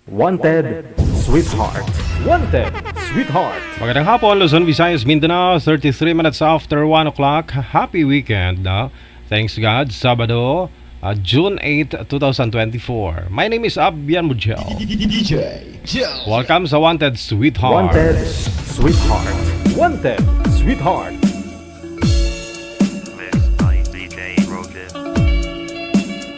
Wanted, Sweetheart. Wanted, Sweetheart. Magandang hapon, Luzon, Visayas, Mindanao, 33 minutes after 1 o'clock. Happy weekend. Thanks God, Sabado, June 8, 2024. My name is Abyan Mujel. Welcome sa Wanted, Sweetheart. Wanted, Sweetheart. Wanted, Sweetheart. Mixed by DJ Roger. Mixed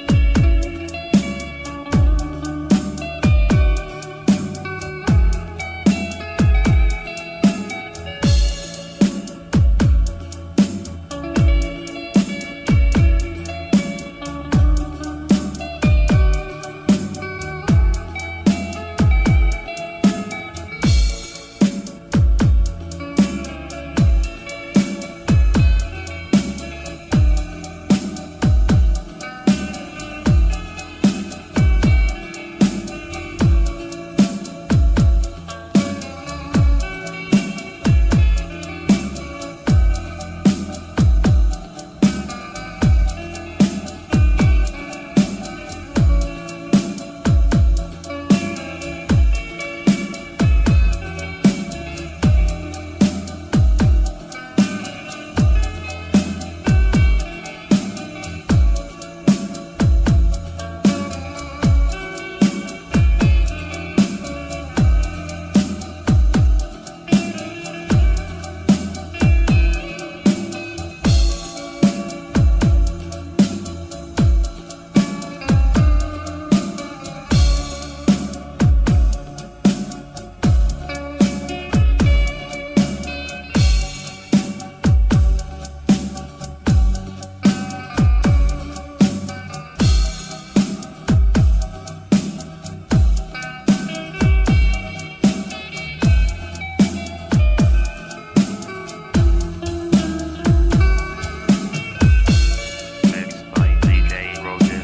by DJ Roger.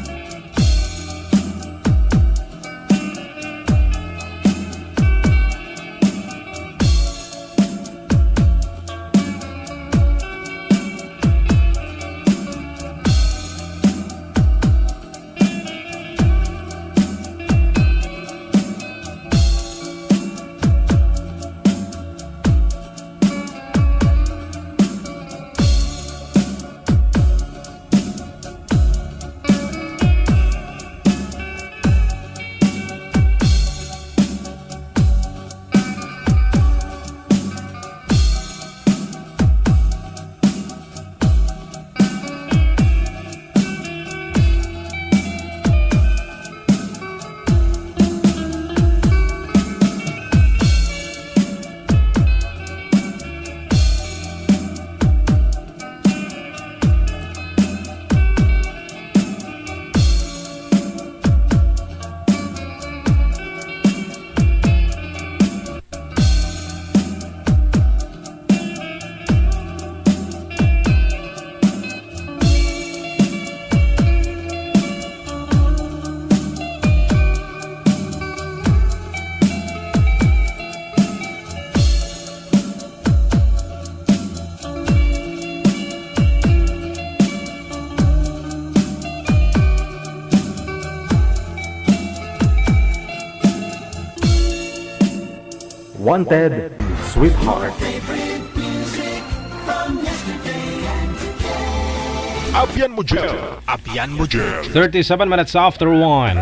Wanted, Sweetheart. Abyan Mujel. Abyan Mujel. 37 minutes after 1.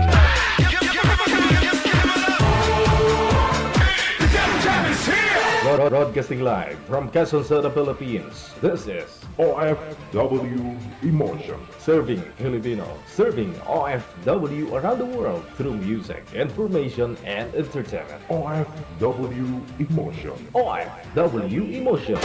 Broadcasting live from Quezon City, Philippines. This is OFW Emotion. Serving Filipino, serving OFW around the world through music, information, and entertainment. OFW Emotion. OFW Emotion.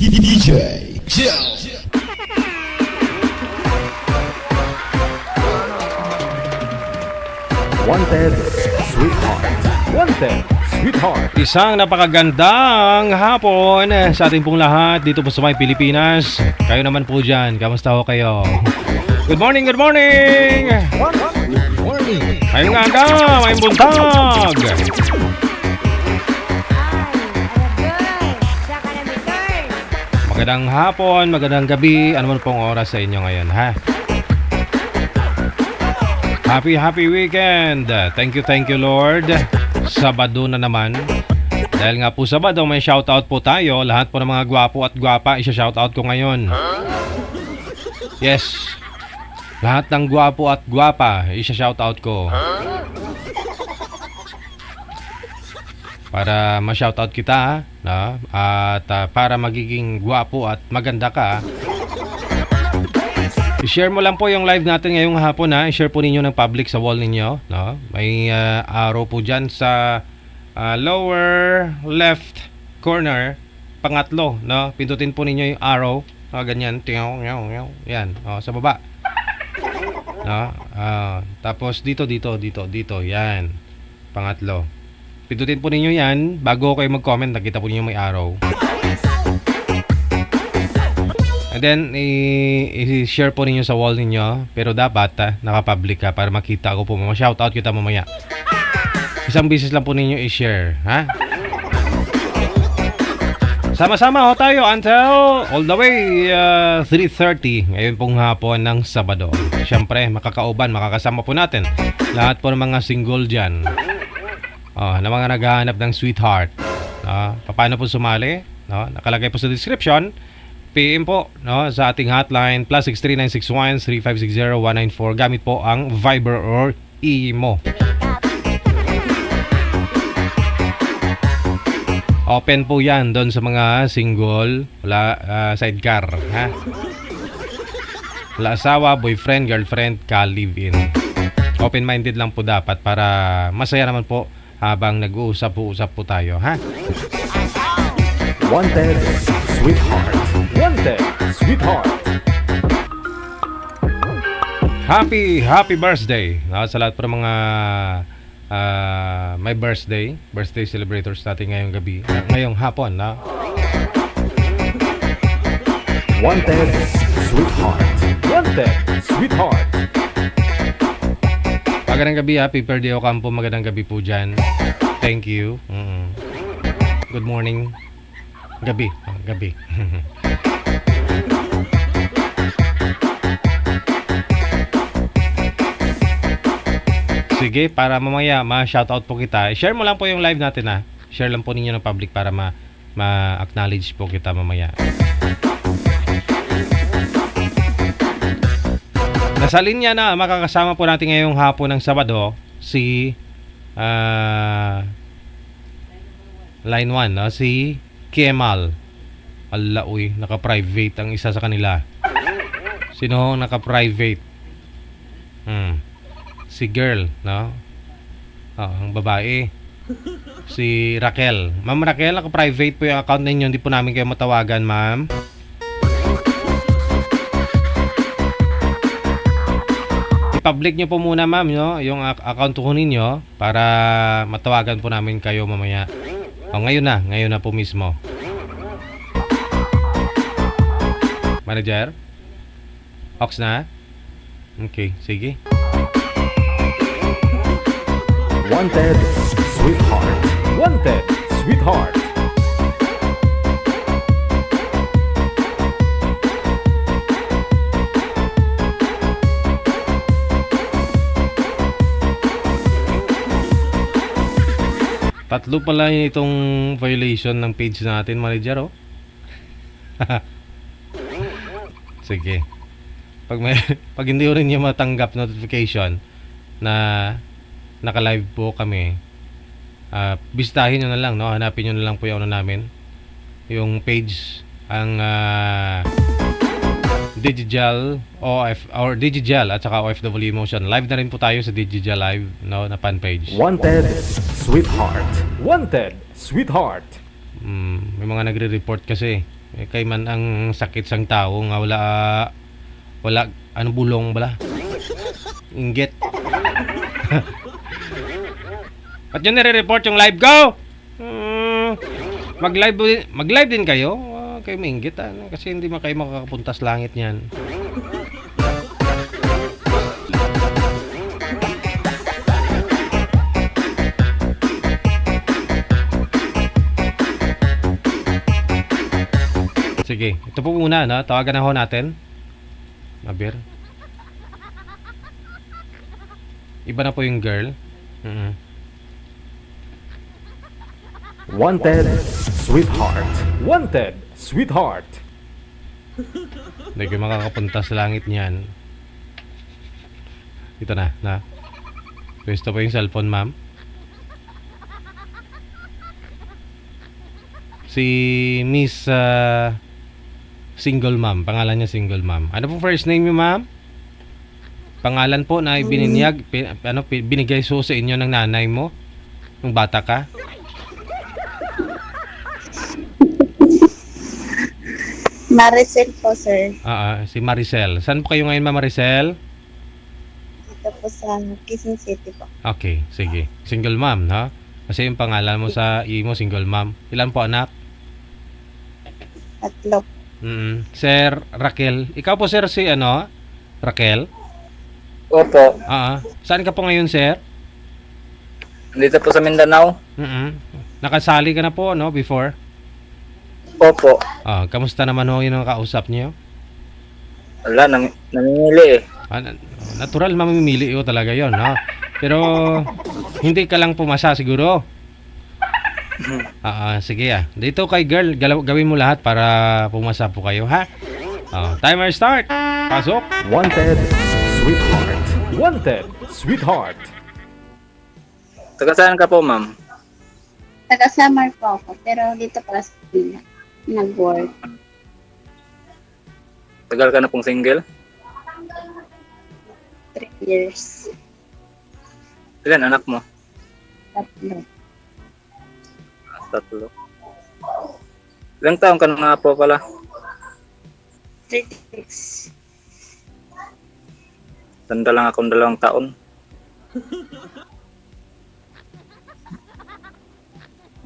DJ Jill. Wanted, Sweetheart. Wanted, Sweetheart. Isang napakagandang hapon sa ating pong lahat dito po sa may Pilipinas. Kayo naman po dyan, kamusta ho kayo? Good morning, good morning! Good morning. May umaga, may buntag. Magandang hapon, magandang gabi. Ano man pong oras sa inyo ngayon, ha? Happy weekend. Thank you Lord. Sabado na naman. Dahil nga po Sabado, may shoutout po tayo. Lahat po ng mga gwapo at gwapa, isa-shoutout ko ngayon. Yes. Lahat ng gwapo at gwapa, isa-shoutout ko. Para ma-shoutout kita, no? At para magiging gwapo at maganda ka, i-share mo lang po yung live natin ngayong hapon, ha. I-share po ninyo ng public sa wall ninyo, no? May arrow po dyan sa lower left corner, pangatlo, no? Pindutin po ninyo yung arrow, ganyan, yan, sa baba, no? Tapos dito, yan, pangatlo. Pindutin po ninyo yan bago kayo mag-comment, nakita po ninyo may arrow. And then, i-share po ninyo sa wall ninyo. Pero dapat, naka-public ka para makita ko po. Ma-shoutout kita mamaya. Isang beses lang po ninyo i-share. Ha? Sama-sama ho tayo until all the way 3:30. Ngayon pong hapon ng Sabado. Siyempre, makakauban, makakasama po natin. Lahat po ng mga single dyan. Na mga naghahanap ng sweetheart. Paano po sumali? Nakalagay po sa description. PM po, no, sa ating hotline +63 961 3560 194. Gamit po ang Viber or Imo. Open po yan doon sa mga single, wala sidecar, ha? Wala asawa, boyfriend, girlfriend, ka-live-in. Open-minded lang po dapat para masaya naman po habang nag-uusap po tayo, ha? Wanted, sweetheart. Wanted, sweetheart. Happy birthday, sa lahat po ng mga may birthday celebrators natin ngayong gabi, ngayong hapon, na Wanted, sweetheart. Wanted, sweetheart. magandang gabi, happy birthday Ocampo, magandang gabi po dyan. Thank you. Good morning. Gabi. Sige, para mamaya ma-shoutout po kita. Share mo lang po yung live natin, ha. Share lang po ninyo ng public para ma-acknowledge po kita mamaya. Nasa linya na, makakasama po natin ngayong hapon ng Sabado si line 1, no? Si Kemal. Ala, uy, naka-private ang isa sa kanila. Sino naka-private? Si girl, no? Ang babae. Si Raquel. Ma'am Raquel, naka-private po yung account ninyo. Hindi po namin kayo matawagan, ma'am. I-public nyo po muna, ma'am, no? Yung account po ninyo para matawagan po namin kayo mamaya. Ngayon na po mismo. Manager? Ox na? Okay, sige. Wanted, sweetheart. Wanted, sweetheart. Tatlo pala itong violation ng page natin, manager, oh. Sige. Pag hindi rin niyo matanggap notification na naka-live po kami, bisitahin nyo na lang, no? Hanapin nyo na lang po yung namin, yung page, ang Digital or Digital at saka OFW Emotion. Live na rin po tayo sa Digital Live, no, na fan page. Wanted, sweetheart. Wanted, sweetheart. May mga nagre-report kasi kay man ang sakit sang tao nga wala ano bulong bala. Inggit. Ba't nyo nire-report yung live ko? Mag-live din kayo. Kayo mainggit, kasi hindi man kayo makakapuntas langit niyan. Sige, ito po muna, no? Tawagan na ho natin. Mabir. Iba na po yung girl. Wanted, sweetheart. Wanted, sweetheart. Hindi kayo makakapunta sa langit niyan. Ito na. Pwesto po yung cellphone, ma'am. Si Miss Single Ma'am. Pangalan niya Single Ma'am. Ano po first name niyo, ma'am? Pangalan po na ibininyag, binigay sa inyo ng nanay mo nung bata ka? Maricel po, sir. Si Maricel. Saan po kayo ngayon, ma'am Maricel? Dito po sa Quezon City po. Okay, sige. Single ma'am, ha? Kasi yung pangalan mo sa imo, single ma'am. Ilan po anak? 3. Sir Raquel. Ikaw po, sir, si Raquel? Opo, Saan ka po ngayon, sir? dito po sa Mindanao. Nakasali ka na po, no, before? Opo. Kamusta naman ho yung kausap niyo? Wala, namimili eh. Natural, mamimili ko talaga yon, ha? Pero, hindi ka lang pumasa, siguro. Sige Dito kay girl, gawin mo lahat para pumasa po kayo, ha? Timer start. Pasok. Wanted, sweetheart. Wanted, sweetheart. Taga saan ka po, ma'am? Taga-Samar po ako, pero dito pala sa Pilipinas. Nag-work. Tagal ka na pong single? 3 years. Ilan anak mo? 3. 3. Ilang taon ka na nga po pala? 36. Tanda lang akong 2 taon.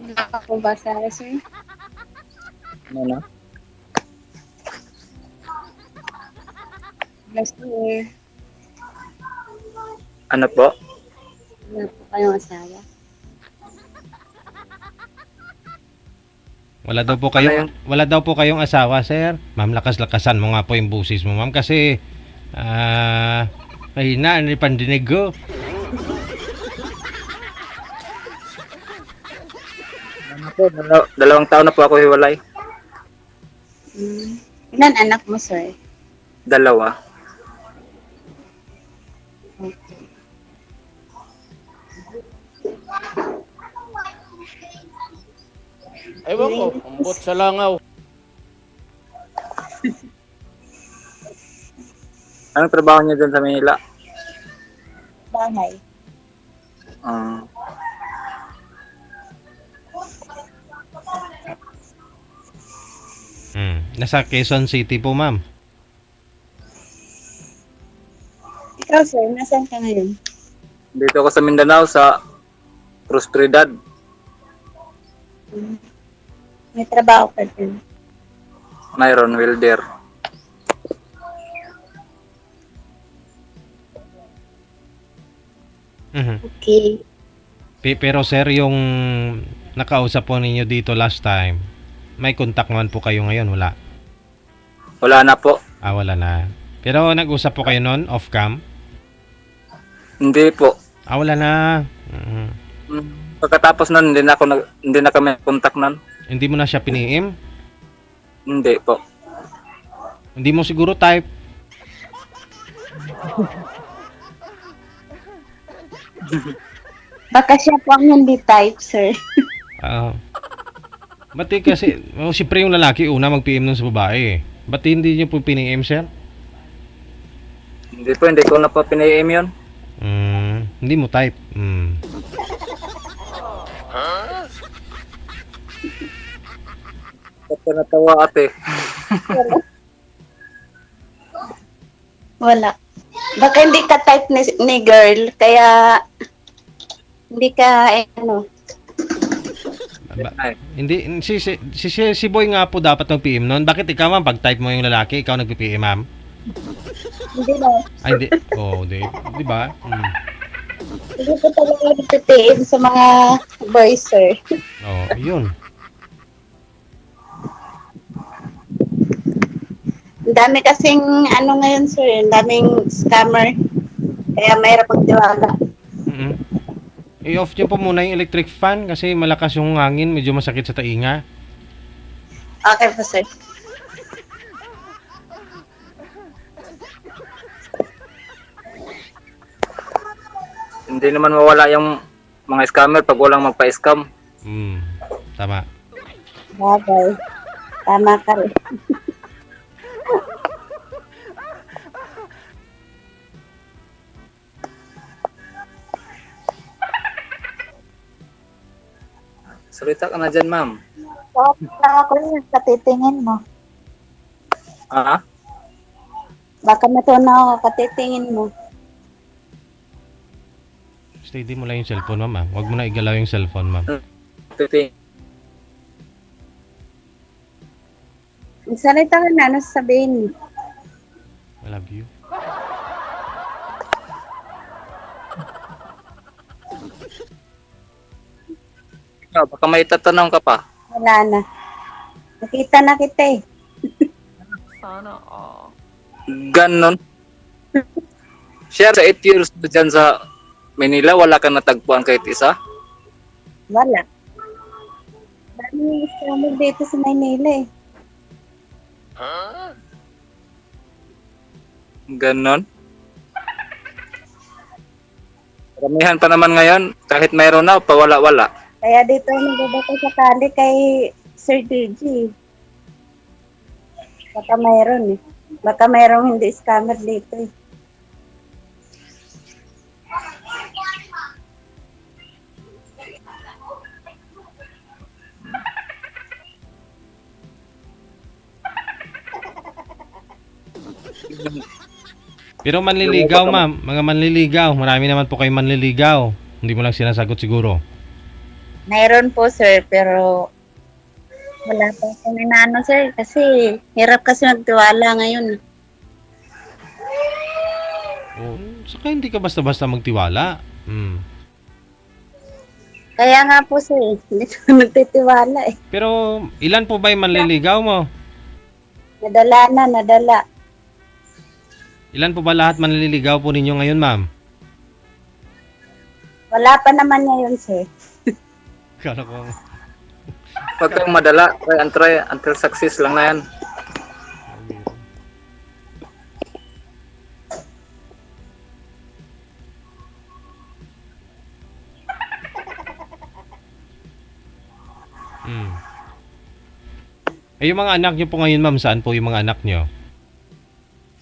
Wala ka po ba sa sir? Ano na? Last year. Ano po? Wala po kayong asawa. Wala daw po kayong asawa, sir. Ma'am, lakas-lakasan mo nga po yung busis mo, ma'am, kasi mahina ang pandinig ko. Ano po? 2 taon na po ako hiwalay. Ilan anak mo, sir? 2. Okay. Ewan ko, umbot sa langaw. Anong trabaho niya dyan sa Manila? Bahay. Nasa Quezon City po, ma'am. Ikaw, sir, nasaan ka ngayon? Dito ako sa Mindanao sa Prosperidad. May trabaho ka din. Myron Wilder. Okay. Pero sir, yung nakausap po ninyo dito last time, may contact man po kayo ngayon, wala? Wala na po. Wala na. Pero nag-usap po kayo noon, off-cam? Hindi po. Wala na. Pagkatapos nun, hindi na kami contact nun. Hindi mo na siya piniim? Hindi po. Hindi mo siguro type? Baka siya po ang hindi type, sir. Ba't kasi, siyempre yung lalaki una mag-PM nun sa babae. Ba't hindi niyo po pini-PM, sir? Hindi ko na po pini-aim yun. Hindi mo type. Ba't ka natawa, ate? Wala. Baka hindi ka type ni girl, kaya hindi ka, Ay, Hindi, si boy nga po dapat mag-PM nun. Bakit ikaw, ma'am, pag-type mo yung lalaki, ikaw nag-PM, ma'am? hindi na. Hindi. Di ba? Hindi ko talaga nagtitiim sa mga boys, sir. Yun. Ang dami kasing ano ngayon sir, ang daming scammer. Kaya mahirap magtiwala. Mm. I-off nyo po muna yung electric fan kasi malakas yung hangin, medyo masakit sa tainga. Okay po sir. Hindi naman mawala yung mga scammer pag walang magpa-scam. Tama. Bagay. Tama ka rin. Salita ka na dyan, ma'am. Okay lang ako yun, katitingin mo. Ah? Baka matunaw ako, katitingin mo. Steady mo lang yung cellphone, ma'am. Huwag mo na igalaw yung cellphone, ma'am. Tuti. Salita ka na, ano sasabihin mo? I love you. Baka may tatanong ka pa. Wala na. Nakita na kita eh. Ganon. Share sa 8 years dyan sa Manila, wala kang natagpuan kahit isa? Wala. Dami scammer dito sa Maynila eh. Ganon. Karamihan pa naman ngayon, kahit mayroon na, pawala-wala. Kaya dito nagbabaka sakali kay Sir DJ. Baka mayroon eh. Baka mayroong hindi scammer dito eh. Pero manliligaw, ma'am. Mga manliligaw. Marami naman po kayo manliligaw. Hindi mo lang sinasagot siguro. Mayroon po sir, pero wala pa akong inaano sir. Kasi hirap kasi magtiwala ngayon. Oh, saka hindi ka basta-basta magtiwala. Kaya nga po sir, hindi ko nagtitiwala eh. Pero ilan po ba yung manliligaw mo? Nadala. Ilan po ba lahat manliligaw po ninyo ngayon, ma'am? Wala pa naman ngayon sir. Kala ko. Huwag kang madala, try until success lang na yan. Eh, yung mga anak nyo po ngayon, ma'am, saan po yung mga anak nyo?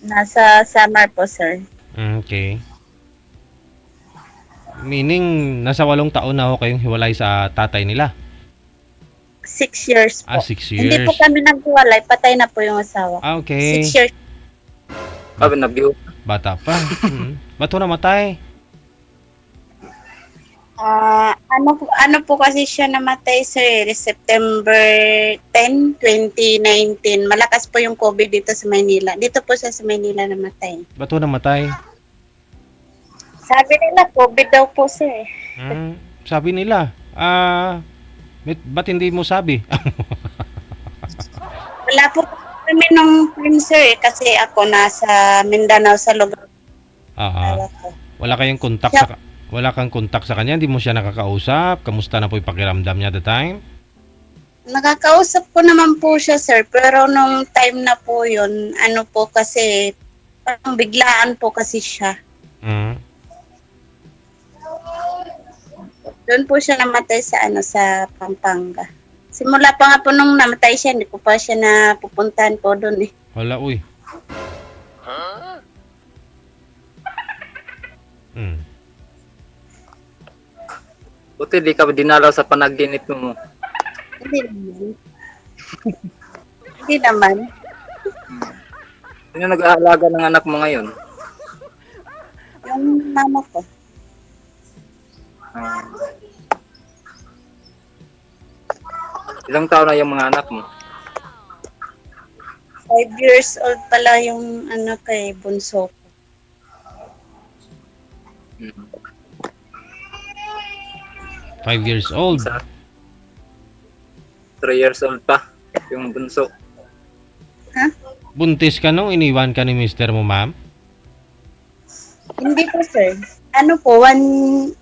Nasa summer po sir. Okay. Meaning, nasa 8 taon na ho kayong hiwalay sa tatay nila. 6 years po. 6 Hindi years. po kami naghiwalay, patay na po yung asawa. Okay. 6 years. Sabi na view. Bata pa. Ba't ho namatay? Ano po kasi siya namatay sir, September 10, 2019. Malakas po yung COVID dito sa Maynila. Dito po siya sa Maynila namatay. Ba't ho namatay? Sabi nila COVID daw po sir. Sabi nila, ba't hindi mo sabi? Wala po kami nung time sir kasi ako nasa Mindanao sa lugar. Ah, wala kayong contact wala kang contact sa kanya, hindi mo siya nakakausap. Kamusta na po yung pakiramdam niya at the time? Nakakausap ko naman po siya sir, pero nung time na po yun, ano po kasi, parang biglaan po kasi siya. Doon po siya namatay sa sa Pampanga. Simula pa nga po nung namatay siya, hindi ko pa siya napupuntahan po doon eh. Wala, uy. Buti di ka dinalaw sa panaginip mo. Hindi naman. Hindi naman. Sino nag-aalaga ng anak mo ngayon? Yung mama ko. Ilang taon na yung mga anak mo? 5 years old pala yung kay bunso ko. 5 years old. 3 years old pa yung bunso. Ha? Buntis ka nung iniwan ka ni mister mo, ma'am? Hindi po, sir. Ano po, one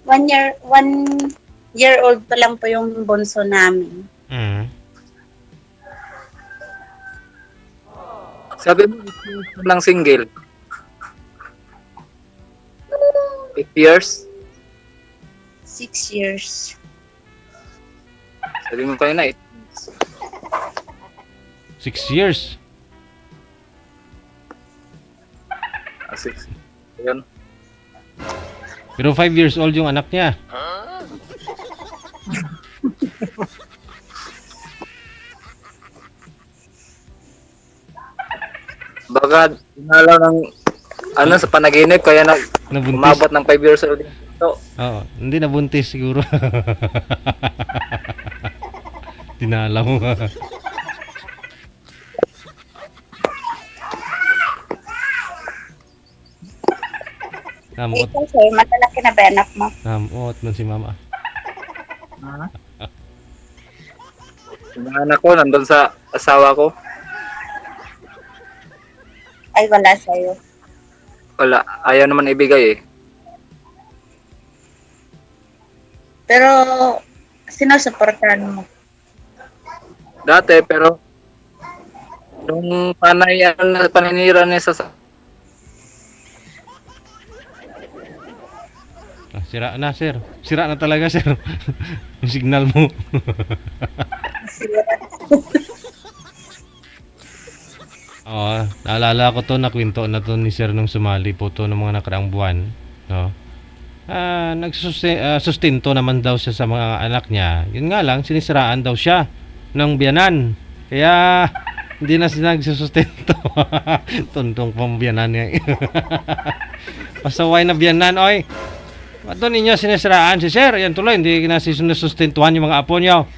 year old pa lang po yung bunso namin. Mm. Sabi mo, lang single. 8 years? 6 years. Sabi mo kayo na 6 years. 6. Ayun. Pero 5 years old yung anak niya. Baka dinalaw ng ano sa panaginip kaya Nabuntis. umabot ng 5 years old. So, Oo, hindi nabuntis siguro. Tinalaw. Namot, Ikaw, sir, malalaki na ba anak mo? namot man si mama. yung anak ko nandun sa asawa ko. Ay, wala sa'yo. Wala, ayaw naman ibigay eh. Pero, sinusuportahan mo. Dati pero yung panay ano, paninira niya sa Ah, sira na, sir. Sira na talaga, sir. Yung signal mo. Oo, naalala ko to, nakwento na to ni sir nung sumali po to ng mga nakaraang buwan. No? Nagsustinto naman daw siya sa mga anak niya. Yun nga lang, sinisiraan daw siya ng biyanan. Kaya, hindi na siya nagsusustento. Tuntong pang biyanan niya. Pasaway na biyanan, oy. Ba't doon ninyo sinisiraan si sir? Yan tuloy, hindi na sinusustentuhan yung mga apo niyo.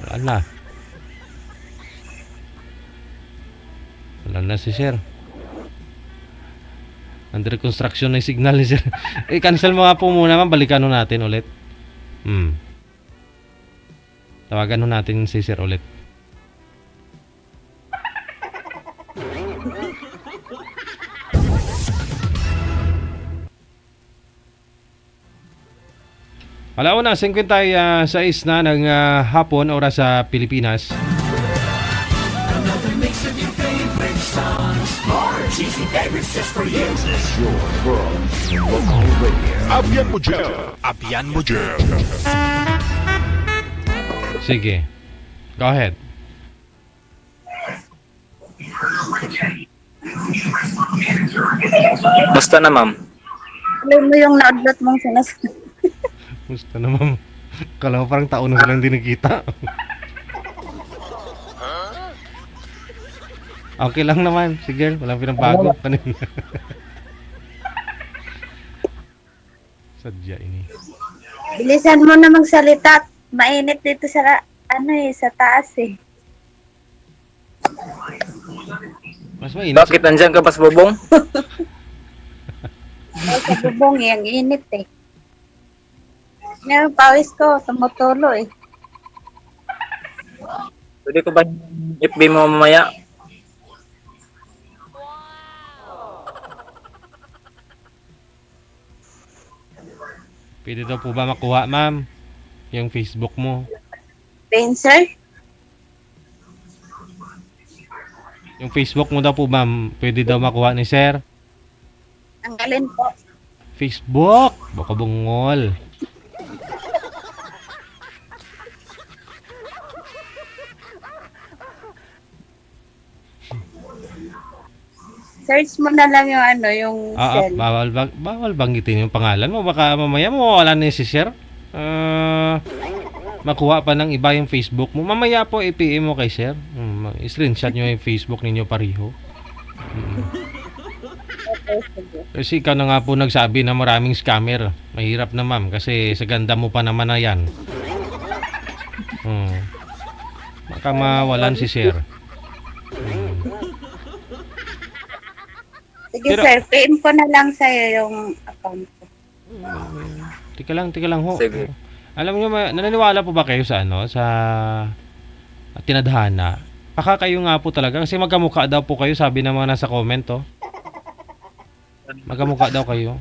Wala na. Wala na si sir. Under construction na yung signal ni sir. I-cancel mo nga po muna, ma'am. Balikan ho natin ulit. Tawagan ho natin si sir ulit. Alauna, 56 na ng hapon, oras sa Pilipinas. Abyan mo dyan. Abyan mo dyan. Sige. Go ahead. basta na ma'am. Alam mo yung naudlot mong sinasabi. Gusto na, ma'am. Kala ko parang taon na ko lang hindi nakita. Okay lang naman. Si girl, walang pinagbago. Kanina. Sadya ini. Bilisan mo na magsalita. Mainit dito sa, sa taas eh. Mas mainit. Bakit nandiyan ka pas bubong? Ay, sa bubong eh, ang init eh. Yung pawis ko, tumutulo eh. Pwede ko ba FB mo mamaya? Pwede daw po ba makuha, ma'am? Yung Facebook mo. Spencer? Yung Facebook mo daw po, ma'am. Pwede daw makuha ni sir. Ang galin po. Facebook! Baka bungol. Search mo na lang yung yung cell. Bawal banggitin yung pangalan mo. Baka mamaya mo wala na si sir. Makuha pa ng iba yung Facebook mo. Mamaya po i-PM mo kay sir. I-screenshot nyo yung Facebook ninyo pareho. Kasi ikaw na nga po nagsabi na maraming scammer. Mahirap na, ma'am, kasi sa ganda mo pa naman na yan. Baka mawalan si sir. Sige Pero- sir, PM ko na lang sa'yo yung account ko. Tika lang ho. Sige. Alam niyo, naniniwala po ba kayo sa at tinadhana. Baka kayo nga po talaga kasi magkamukha daw po kayo, sabi ng mga nasa comment, oh. Magkamukha daw kayo.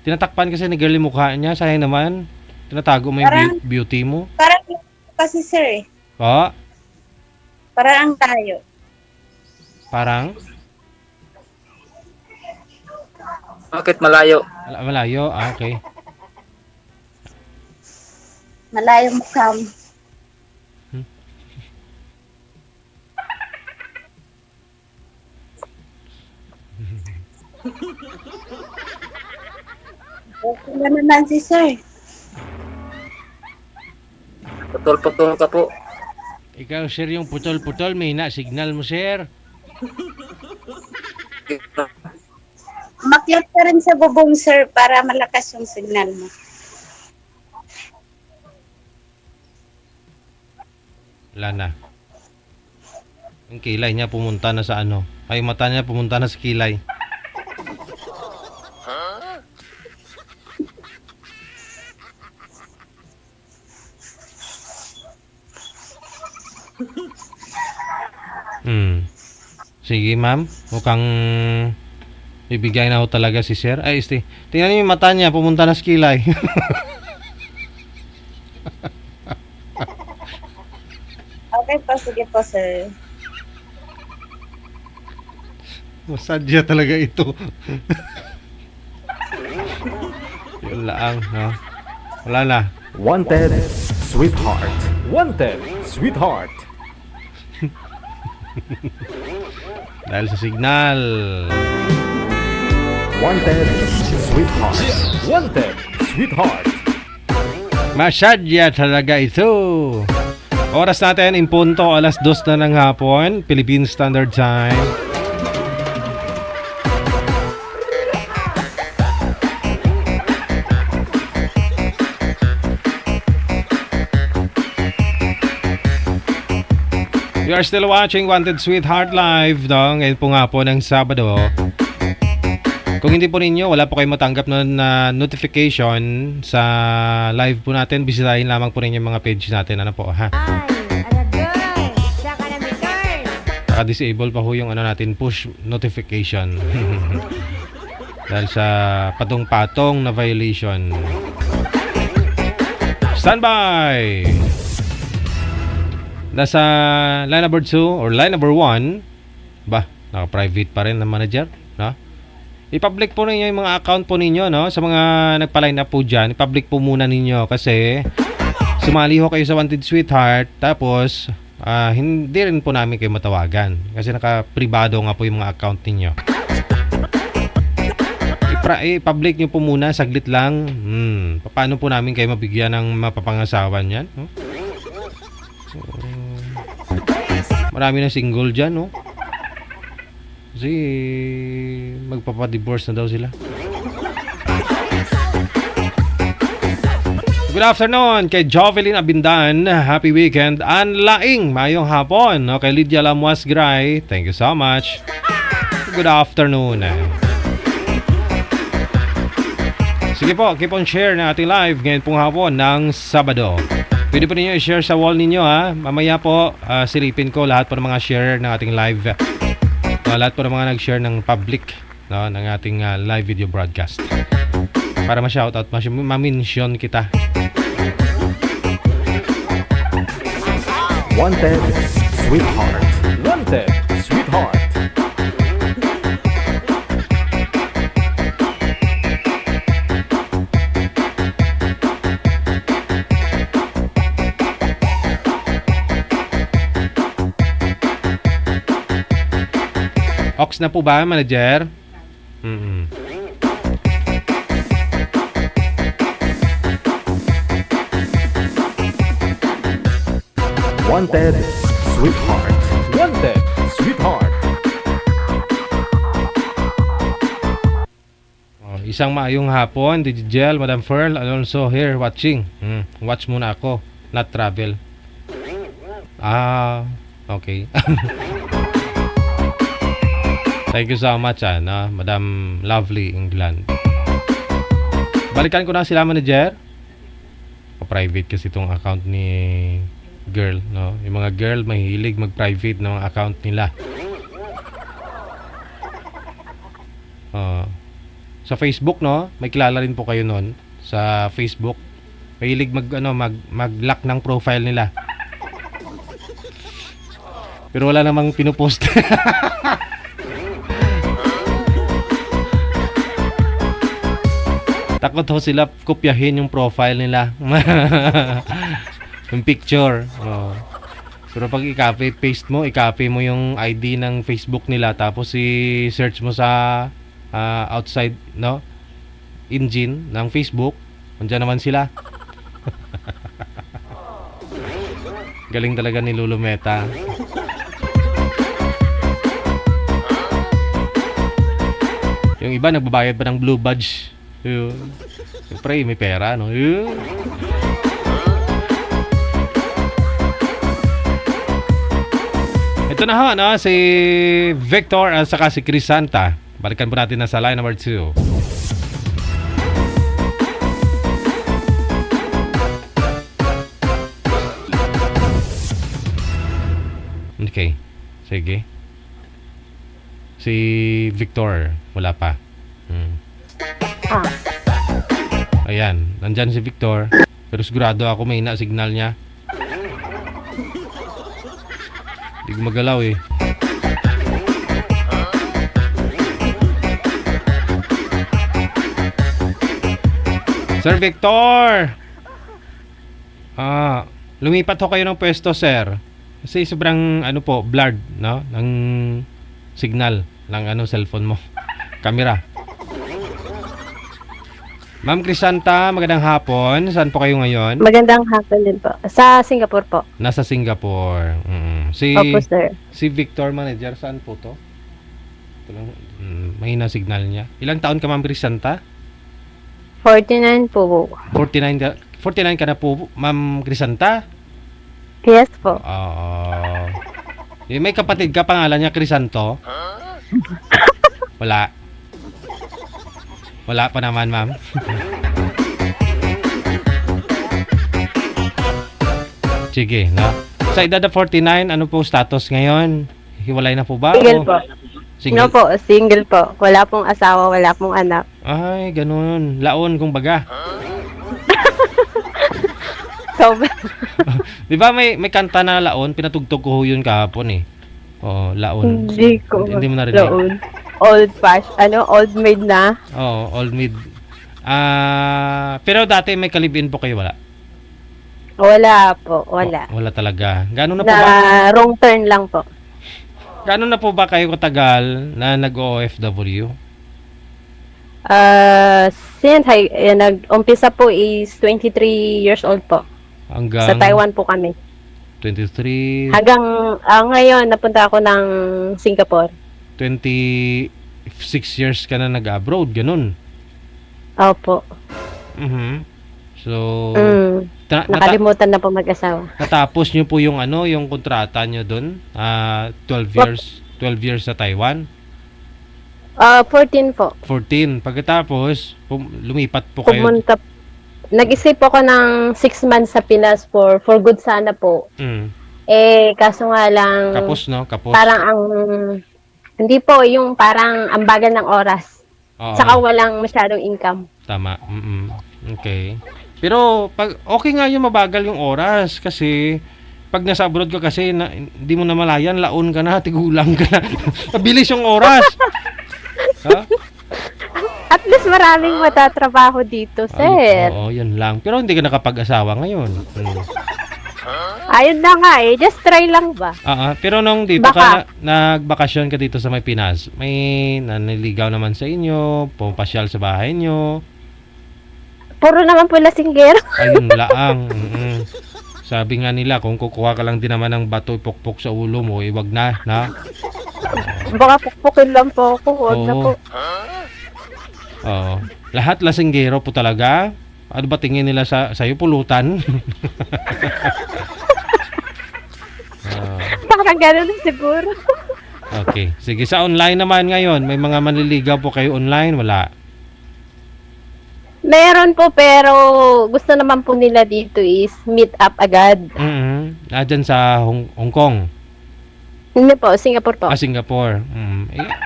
Tinatakpan kasi ni girl yung mukha niya, sayang naman. Tinatago mo yung beauty mo. Parang kasi sir eh. Oh, Parang tayo. parang Bakit malayo? malayo. Ah, okay. Malayo mukha mo. Okay na naman si sir. Putol-putol ka po. Ikaw, sir, yung putol-putol, may na-signal mo, sir. Makyat ka rin sa bubong sir para malakas yung signal mo. Wala na. Yung kilay niya pumunta na sa ano. Ay, mata niya pumunta na sa kilay. Sige, ma'am. Mukhang bibigay na ho talaga si sir. Ay, tingnan niyo yung mata niya pumunta na sa kilay. Okay po, sige po sir. Masadya talaga ito. Yun lang, no? Wala na. Wanted, sweetheart. Wanted, sweetheart. Dahil sa signal. Wanted, sweetheart. Wanted, sweetheart. Masadya talaga ito. Oras natin, in punto, 2:00 na ng hapon, Philippine Standard Time. You are still watching Wanted Sweetheart Live, no? Ngayon po nga po ng Sabado. Kung hindi po ninyo, wala po kayong matanggap na notification sa live po natin, bisitahin lamang po ninyo yung mga page natin. Ano po, ha? Naka-disable pa po yung ano natin, push notification. Dahil sa patong-patong na violation. Standby! Nasa line number 2 or line number 1, naka-private pa rin ng manager, no? I-public po ninyo yung mga account po ninyo, no? Sa mga nagpa-line up po dyan, i-public po muna ninyo kasi sumali ho kayo sa Wanted Sweetheart, tapos hindi rin po namin kayo matawagan kasi naka-privado nga po yung mga account ninyo. I-public nyo po muna, saglit lang. Paano po namin kayo mabigyan ng mapapangasawan yan, no? Marami na single dyan, no? Kasi magpapadivorce na daw sila. Good afternoon kay Jovelyn Abindan. Happy weekend. Anlaing, mayong hapon. Kay Lydia Lamuas Gray. Thank you so much. Good afternoon. Sige po, keep on share na ating live ngayon pong hapon ng Sabado. Pwede po ninyo i-share sa wall ninyo, ha. Mamaya po, silipin ko lahat po ng mga share ng ating live. Lahat po ng mga nag-share ng public, no, ng ating live video broadcast. Para ma-shoutout, ma-mention kita. Wanted, sweetheart. Wanted, sweetheart. Ox na po ba, manager? Wanted, sweetheart. Wanted, sweetheart. Isang maayong hapon, DJ Jel, Madam Ferl, Alonso here watching. Watch muna ako, not travel. Okay. Thank you so much, Madam Lovely England. Balikan ko na sila, manager. private kasi itong account ni girl, no? Yung mga girl mahilig mag-private ng mga account nila. Sa Facebook, no? May kilala rin po kayo nun sa Facebook. Mahilig mag-lock ng profile nila. Pero wala namang pinupost. Takot ho sila kopyahin yung profile nila. Yung picture. Pero pag i-copy, paste mo, i-copy mo yung ID ng Facebook nila, tapos i-search mo sa outside, no? Engine ng Facebook, nandiyan naman sila. Galing talaga ni Lulu Meta. Yung iba nagbabayad pa ng blue badge. Yun. Siyempre, may pera, no? Yun. Ito na ho, no? Si Victor at saka si Chris Santa. Balikan po natin na sa line number 2. Okay. Sige. Si Victor, wala pa. Ayan, nandyan si Victor. Pero sigurado ako may signal niya. Hindi ko magalaw eh. Sir Victor! Lumipat ho kayo ng pwesto, sir. Kasi sobrang blurred, no? Ng signal ng cellphone mo. Camera. Ma'am Crisanta, magandang hapon. Saan po kayo ngayon? Magandang hapon din po. Sa Singapore po. Nasa Singapore. Opo, sir. Si Victor Manager, saan po to? Ito lang, mahina signal niya. Ilang taon ka, Ma'am Crisanta? 49 po. 49 ka na po, Ma'am Crisanta? Yes po. May kapatid ka, pangalan niya Crisanto? Wala. Wala pa naman, ma'am. Sige, no? Sa edad na 49, ano po status ngayon? Hiwalay na po ba? Single po. Single? No po, single po. Wala pong asawa, wala pong anak. Ay, ganun. Laon, kumbaga. So, Di ba may kanta na laon? Pinatugtog ko yun kahapon eh. Oo, laon. hindi ko. Hindi mo narinig. Loon. Old old maid na. Oo, old mid. Pero dati may kalibin po kayo, wala? Wala po, wala. Wala talaga. Gano'n na po ba? Na wrong turn lang po. Gano'n na po ba kayo katagal na nag-OFW? Since nag-umpisa po is 23 years old po. Hanggang Sa Taiwan po kami. 23, Hanggang ngayon, napunta ako ng Singapore. 26 years ka na nag-abroad, ganun. Opo. So, Nakalimutan na po mag-asawa. natapos nyo po yung yung kontrata nyo doon? 12 years sa Taiwan? 14 po. 14. Pagkatapos, lumipat po kayo. Nag-isip ako ng 6 months sa Pinas for good sana po. Kaso nga lang, Kapos, no? Kapos. parang hindi po, yung parang ambagan ng oras. Oo. Saka walang masyadong income. Tama. Okay. Pero okay nga yung mabagal yung oras kasi pag nasa abroad ka kasi hindi mo na malayan, laon ka na, tigulang ka na. Mabilis yung oras. Ha? At least maraming matatrabaho dito, sir. Oo, yun lang. Pero hindi ka nakapag-asawa ngayon. Ayun na nga just try lang ba? Pero nung dito ka nagbakasyon ka dito sa may Pinas, may naniligaw naman sa inyo, pumapasyal sa bahay nyo. Puro naman po lasinggero. Ayun laang. Sabi nga nila, kung kukuha ka lang din naman ng bato ipukpok sa ulo mo, wag na. Baka pukpukin lang po ako, huwag na po. Oo. Lahat lasinggero po talaga. Ano ba tingin nila sa'yo? Pulutan? Parang gano'n siguro. Okay. Sige, sa online naman ngayon, may mga manliligaw po kayo online? Wala. Meron po, pero gusto naman po nila dito is meet up agad. Dyan sa Hong Kong. Hindi po, Singapore po. Singapore.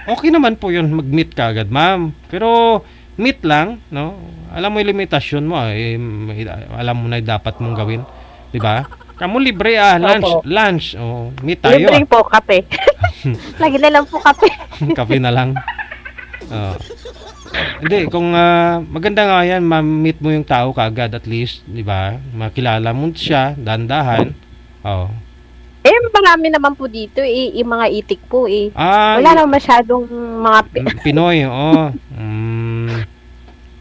Okay naman po yun, mag-meet ka agad, ma'am. Pero, meet lang, no? Alam mo yung limitasyon mo, alam mo na yung dapat mong gawin. Diba? Kamu libre lunch. Oh, meet tayo. Libre po, kape. Lagi na lang po kape. Kape na lang. Hindi, kung maganda nga yan, ma-meet mo yung tao kaagad at least, di ba? Makilala mo siya, dandahan. Marami naman po dito, yung mga itik po Ah, wala naman masyadong mga Pinoy,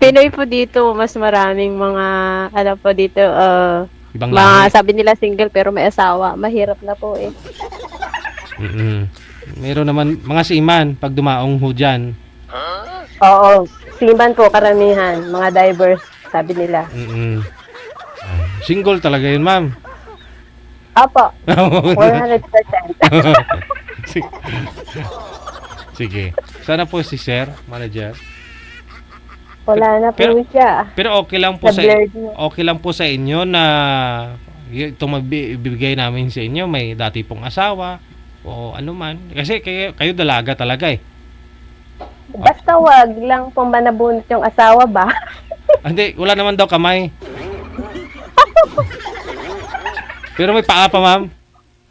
Pinoy po dito, mas maraming mga, ano po dito, ibang mga lahi. sabi nila single pero may asawa. Mahirap na po Meron naman, mga seaman, pag dumaong ho dyan. Oo, seaman po karamihan, mga divers, sabi nila. Single talaga yun, ma'am. Opo, 100%. Sige. Sana po si Sir, manager. Wala na po Pero- siya. Pero okay lang po Na-blurred na. okay lang po sa inyo na itong magbibigay namin sa inyo may dati pong asawa o ano man. Kasi kayo dalaga talaga eh. Basta wag lang pong manabunot yung asawa ba? Hindi, wala naman daw kamay. Pero may paa pa, ma'am.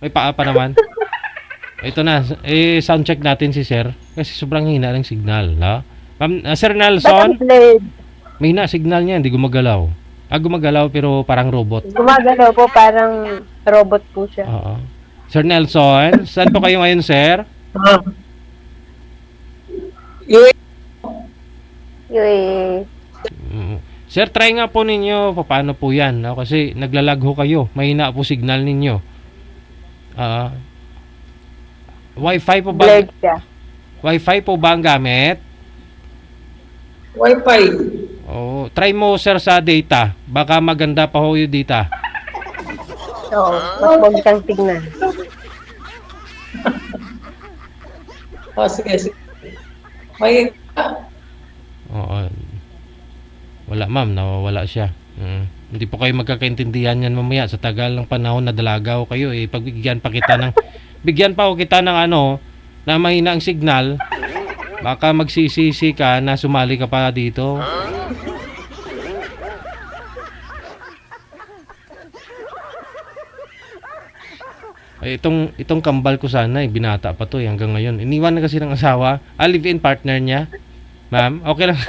May paa pa naman. Ito na, sound check natin si Sir kasi sobrang hina ng signal, no? Ma'am, Sir Ba't Nelson, ang blurred? may hina signal niya, hindi gumagalaw. Gumagalaw pero parang robot. Gumagalaw po, parang robot po siya. Oo. Sir Nelson, saan po kayo ngayon, Sir? Yung Sir, try nga po ninyo paano po yan, no? Kasi naglalag ho kayo. Mahina po signal ninyo. Wi-Fi po ba? blurred siya. Wi-Fi po ba ang gamit? Wi-Fi. Oh, try mo sir sa data. Baka maganda pa ho yung data. Oo, mas wag kang signal. Sige, sige. May, Oo. Wala ma'am, nawawala siya. Hindi po kayo magkakaintindihan yan mamaya sa tagal ng panahon na dalaga ho kayo pagbigyan pa kita ng bigyan pa ho kita ng na mahina ang signal. Baka magsisisi ka na sumali ka pa dito. Itong kambal ko sana binata pa to hanggang ngayon. Iniwan na kasi ng asawa. Live-in partner niya. Ma'am, okay lang.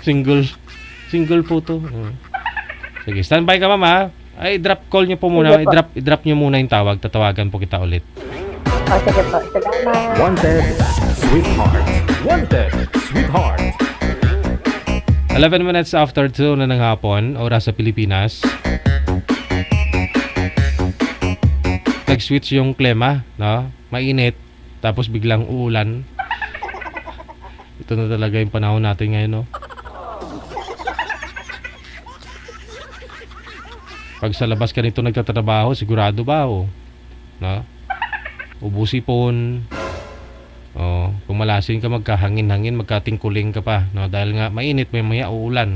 Single po to. Sige, standby ka ma'am ha. Drop call niyo po muna. Sige po. I-drop niyo muna yung tawag. Tatawagan po kita ulit. Sige po, salamat. Wanted, sweetheart. Wanted, sweetheart. 11 minutes after 2 na ng hapon, oras sa Pilipinas. Nag-switch yung klima, no? Mainit, tapos biglang uulan. Ito na talaga yung panahon natin ngayon, no? Pag sa labas ka nito nagtatrabaho, sigurado ba, no? Ubusipon. Kung malasin ka, magkahangin-hangin, magkatingkuling ka pa, no? Dahil nga mainit, may maya uulan.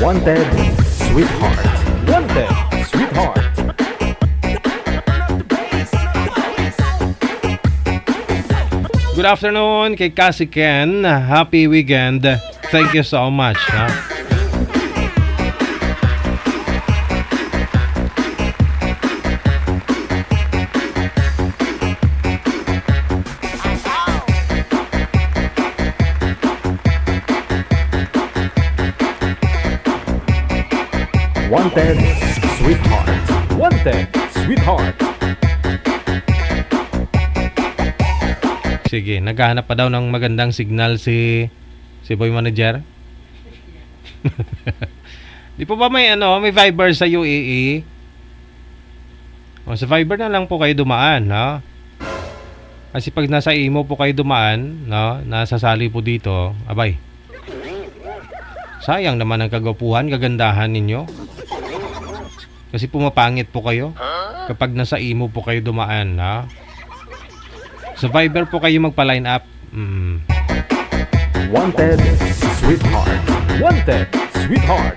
Wanted, sweetheart. Wanted, sweetheart. Good afternoon kay Cassie Ken. Happy weekend. Thank you so much. Wanted, sweetheart. Wanted, sweetheart. Sige, naghahanap pa daw ng magandang signal si Boy Manager. Di po ba may may Viber sa UAE? Sa Viber na lang po kayo dumaan, no? Kasi pag nasa imo po kayo dumaan, no, nasasali po dito, abay. Sayang naman ang kagwapuhan, kagandahan ninyo. Kasi pumapangit po kayo kapag nasa imo po kayo dumaan, ha? Sa Viber po kayo magpa-line up. Wanted, sweetheart. Wanted, sweetheart.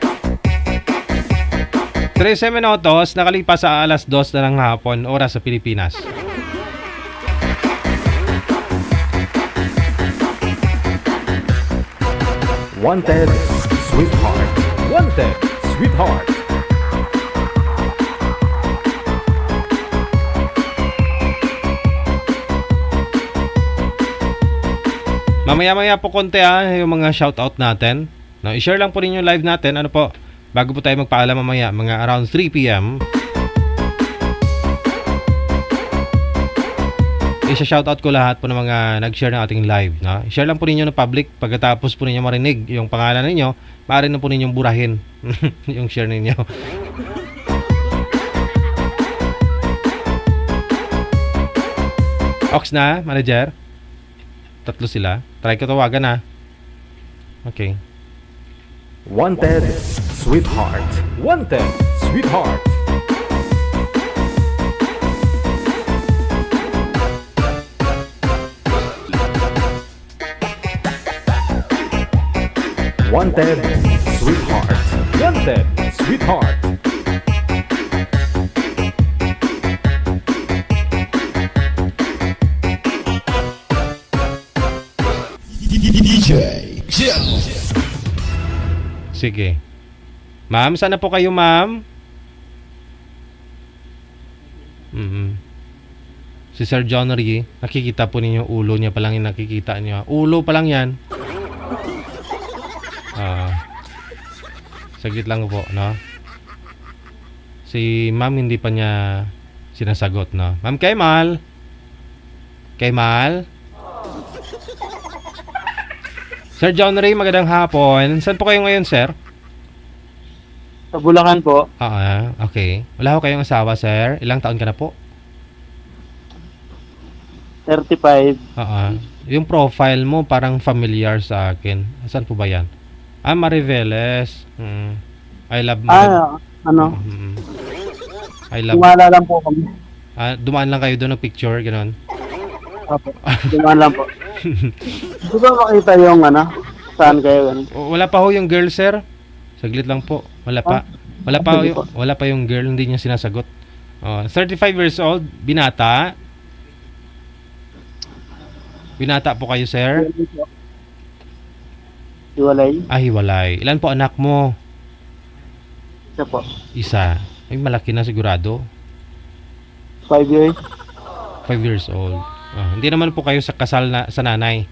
13 minutos, nakalipas sa alas 2 na ng hapon, oras sa Pilipinas. Wanted, sweetheart. Wanted, sweetheart. Mamaya-maya po konti yung mga shoutout natin. No, i-share lang po ninyo yung live natin. Ano po, bago po tayo magpaalam mamaya, mga around 3 p.m. Isa-shoutout ko lahat po ng mga nag-share ng ating live. No? I-share lang po ninyo ng public. Pagkatapos po ninyo marinig yung pangalan ninyo, maaari na po ninyong burahin yung share ninyo. Ox na, manager? Tatlo sila. Try ko tawagan ha. Okay. Wanted, sweetheart. Wanted, sweetheart. Wanted, sweetheart. Wanted, sweetheart. Sige. Ma'am, sana po kayo, ma'am? Si Sir John Rie, nakikita po ninyo ulo niya pa lang yung nakikita niyo. Ulo pa lang yan. Saglit lang po, no? Si ma'am hindi pa niya sinasagot, no? Ma'am Kaymal? Kaymal? Sir John Ray, magandang hapon. Saan po kayo ngayon, sir? Sa Bulacan po. Okay. Wala ko kayong asawa, sir. Ilang taon ka na po? 35. Yung profile mo parang familiar sa akin. Saan po ba yan? Mariveles. I love Ano? I love. Tumala lang po kami. Dumaan lang kayo doon ng picture, gano'n. Opo. Dumaan lang po. Hindi ba makita yung saan kayo ganun? Wala pa ho yung girl, sir. Saglit lang po. Wala pa. Wala pa yung girl, hindi niya sinasagot. 35 years old, binata. Binata po kayo, sir? Hiwalay. Hiwalay. Ilan po anak mo? Isa po. Isa. Ay, malaki na sigurado. 5 years. 5 years old. Hindi naman po kayo sa kasal sa nanay.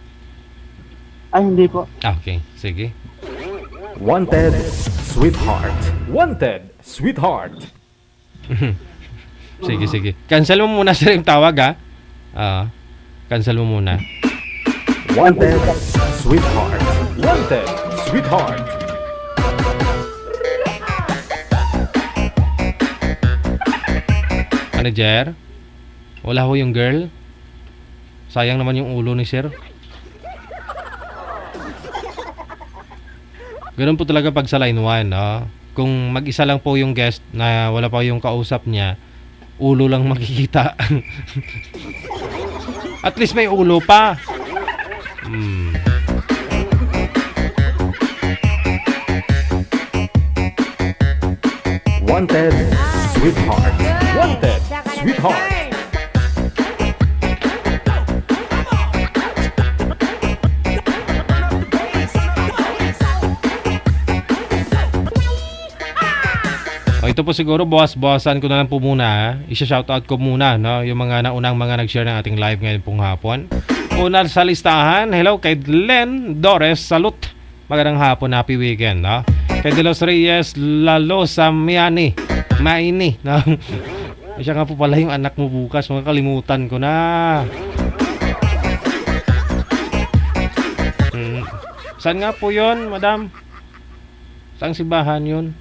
Ay, hindi po. Okay, sige. Wanted, sweetheart. Wanted, sweetheart. Sige. Cancel mo muna sir yung tawag cancel mo muna. Wanted, sweetheart. Wanted, sweetheart. Manager? Wala ho yung girl? Sayang naman yung ulo ni sir. Ganun po talaga pag sa line 1, Kung mag-isa lang po yung guest na wala pa yung kausap niya, ulo lang makikita. At least may ulo pa. Wanted, sweetheart. Wanted, sweetheart. Ito po siguro bawas-bawasan ko na lang po muna. Isa-shoutout ko muna, yung mga naunang mga nag-share ng ating live ngayon pong hapon. Una sa listahan, hello kay Len Dores, salut. Magandang hapon, happy weekend, Kay De Los Reyes, lalo sa Maini, Siya nga po pala yung anak mo bukas, makakalimutan ko na. Saan nga po yun, madam? Saang simbahan yun?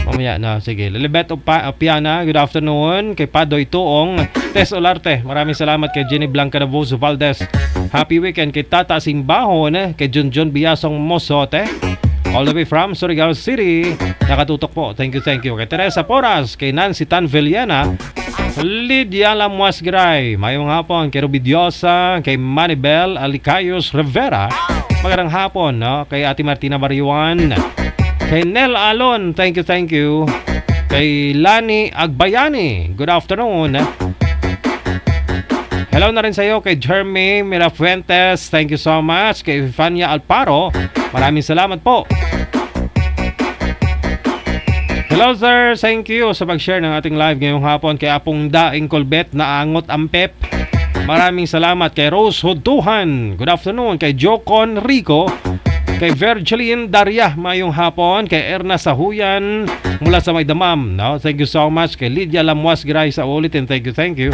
Mamaya na, sige. Lilibet Piana, good afternoon. Kay Padoy Tuong, Tess Olarte, maraming salamat. Kay Jenny Blanca Navoso Valdez, happy weekend. Kay Tata Simbahon, kay John Biasong Mosote, all the way from Surigao City. Nakatutok po. Thank you. Kay Teresa Poras, kay Nancy Tan Villena, Lydia Lamuasgray, mayong hapon. Kay Ruby Diosa, kay Manibel Alicayos Rivera, magandang hapon, no? Kay Ate Martina Bariwan, kay Nel Alon, thank you. Kay Lani Agbayani, good afternoon. Hello na rin sa iyo kay Jeremy Mirafuentes, thank you so much. Kay Fania Alparo, maraming salamat po. Hello sir, thank you sa pag-share ng ating live ngayong hapon. Kay Apong Daing Colbet na Angot Ampep, maraming salamat. Kay Rose Huduhan, good afternoon. Kay Jocon Rico, kay Virgilin Daria, mayong hapon. Kay Erna Sahuyan mula sa Maydamam, no? Thank you so much. Kay Lydia Lamuasgray sa ulitin, thank you.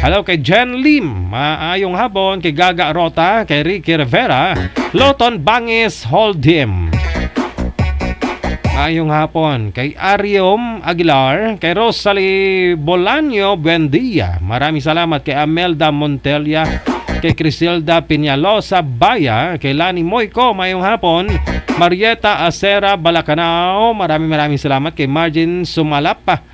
Hello kay Jen Lim, maayong hapon. Kay Gaga Rota, kay Ricky Rivera, Loton Bangis Holdim, maayong hapon. Kay Ariom Aguilar, kay Rosalie Bolaño Buendia, maraming salamat. Kay Amelda Montelia, kay Crisilda Piñalosa Baya, kay Lani Moico, mayong hapon. Marieta Acera Balacanao, maraming salamat. Kay Margin Sumalapa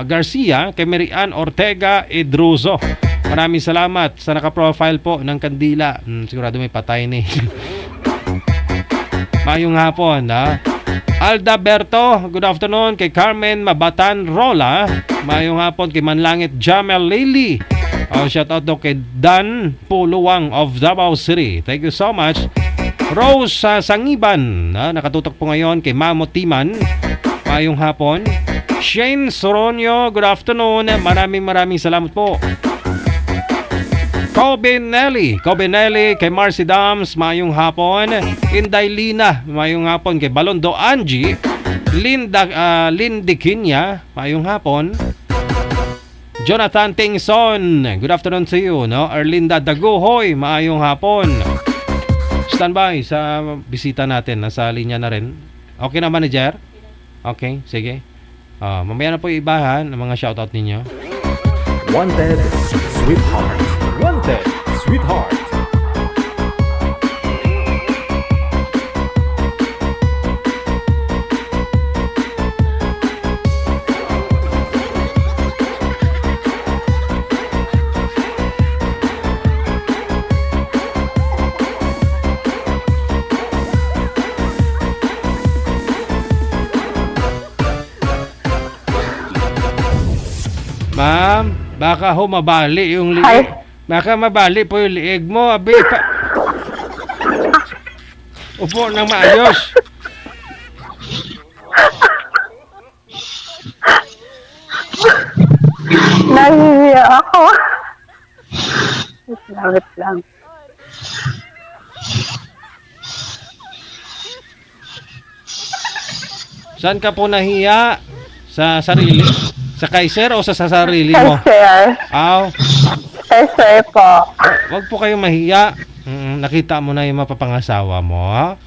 Garcia, kay Marian Ortega Idruzo, maraming salamat sa naka-profile po ng Kandila. Sigurado may patay ni. Mayong hapon, Alda Berto, good afternoon. Kay Carmen Mabatan Rola, mayong hapon. Kay Manlangit Jamel Lily, shout out to kay Dan Puluwang of Davao City, thank you so much. Rose Sangiban, nakatutok po ngayon. Kay Mamo Timan, mayong hapon. Shane Soronio, good afternoon. Maraming salamat po. Kobe Nelly, kay Marcy Dams, mayong hapon. Inday Lina, mayong hapon. Kay Balondo Angie, Lindy Kinya, mayong hapon. Jonathan Tingson, good afternoon sa iyo, no? Erlinda Daguhoy, mayong hapon. Standby sa bisita natin, nasa linya na rin. Okay na, manager? Okay, sige. Mamaya na po ibahan ang mga shoutout ninyo. Wanted, sweetheart. Wanted, sweetheart. Ma'am, baka ho mabali yung liig. Hi. Baka mabali po yung liig mo. Abi, upo nang maayos. Nahihiya ako. Wait lang. Saan ka po nahiya? Sa sarili? Sa Kaiser o sa sarili mo? Kaiser. Aw, Kaiser po. wag po kayong mahiya. Nakita mo na yung mapapangasawa mo, ha?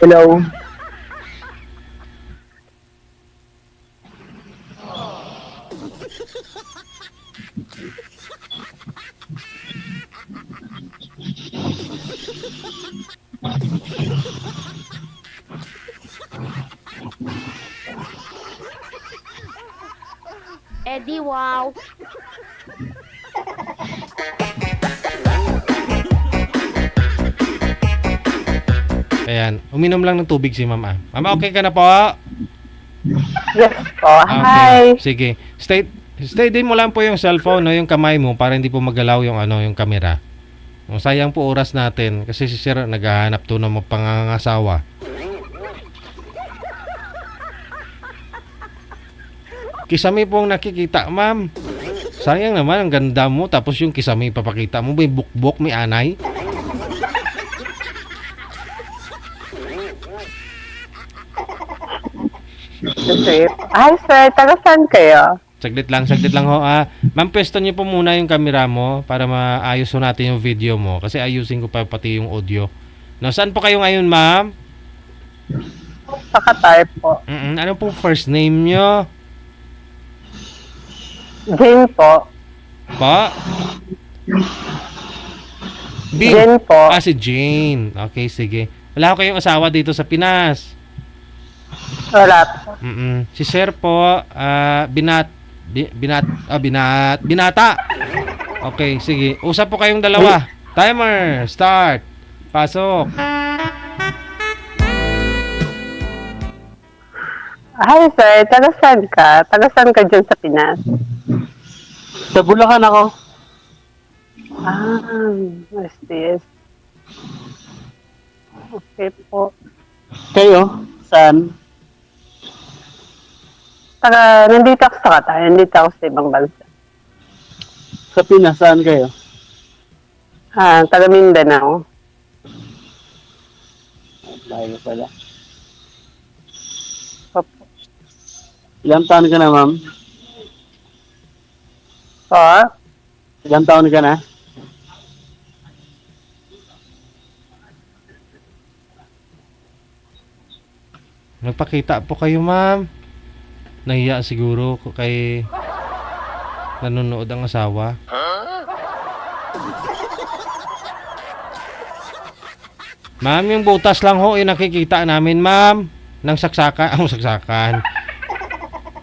Hello. Eddie, wow. Ayan, uminom lang ng tubig si Mama. Mama, okay ka na po? Yes po. Hi. Okay, sige. Stay din mo lang po yung cellphone, no, yung kamay mo para hindi po magalaw yung yung camera. Sayang po oras natin kasi si Sir naghahanap to ng pangangasawa. Kisame pong nakikita, ma'am. Sayang naman, ang ganda mo. Tapos yung kisame papakita mo, may bukbok, may anay. Hi, sir. Taga saan kayo? Saglit lang ho. Ma'am, pwesto niyo po muna yung camera mo para maayos ho natin yung video mo. Kasi ayusin ko pa pati yung audio. No, saan po kayo ngayon, ma'am? Sa Qatar po. Ano po first name nyo? Jane po. Pa? Jane po. Si Jane. Okay, sige. Wala ko kayong asawa dito sa Pinas. Wala po. Si Sir po, binata. Okay, sige. Usap po kayong dalawa. Timer, start. Pasok. Hi sir, taga saan ka? Taga saan ka dyan sa Pinas? Sa Bulacan ako. Yes. Okay po. Kayo? Saan? Nandito ako sa Qatar. Nandito ako sa ibang bansa. Sa Pinas, saan kayo? Taga Mindanao. Layo pala. Opo. Ilang taon ka na, ma'am? Ilang taon ka na? Nagpakita po kayo, ma'am. Nahiya siguro kay nanonood ang asawa. Ma'am, yung butas lang ho, yung nakikita namin, ma'am. Nang saksakan. Saksakan.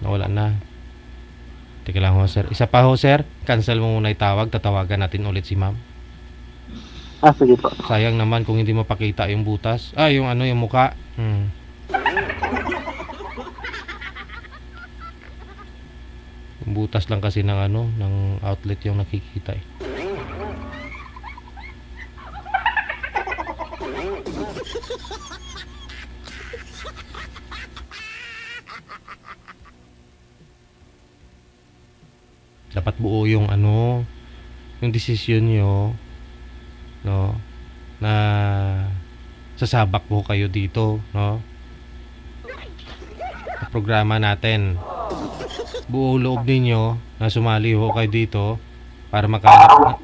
Nawala na. Teka lang ho, sir. Isa pa ho, sir. Cancel mo muna itawag. Tatawagan natin ulit si ma'am. Sige po. Sayang naman kung hindi mapakita yung butas. Yung muka. Yung butas lang kasi ng ng outlet yung nakikita eh. Dapat buo yung yung desisyon nyo, no, na sasabak po kayo dito, no, sa programa natin. Buo loob ninyo na sumali ho kayo dito para makahanap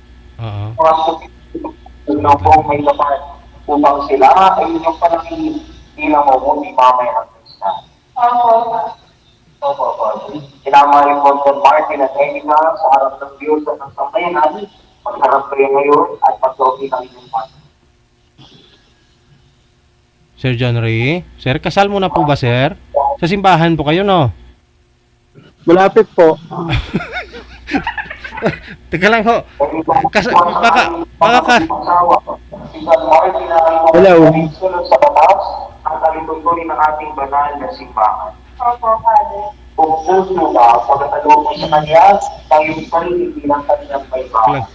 na pong may laman upang sila ay inyong panangin bilang mo ni mamay ng Krista. Opo. Sinama rin po Don Martin at Erika sa harap ng Diyos at ng sambayanan. Magharap kayo ngayon at pagsobi ng inyong pati. Sir John Ray, sir, kasal mo na po ba, sir? Sa simbahan po kayo, no? Malapit po. Teka lang ho. Hello. Sunod sa batas at alituntunin ng ating banal na simbahan. Kung puso ba, pagkatalo mo sa kanya, tayo sarili bilang kanyang baybahan.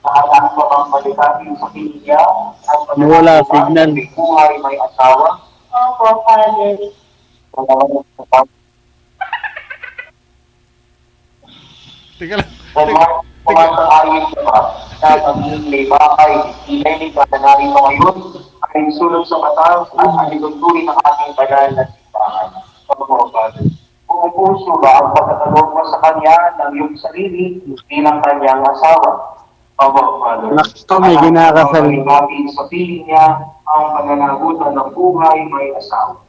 Naalaan mo bang malikapin sa kanya at Wala signal. buhay may asawa? Teka lang. Pumataayin ka ba na maging may bakay, ilay ka na narito ngayon, ay sulod sa batas at alituntunin ng ating banal na simbahan. Kung puso ba ang pagkatalog mo sa kanya ng iyong sarili bilang kanyang asawa? Nakito, may ginakasal. Maligapin sa piling niya ang pananagutan ng buhay may asawa.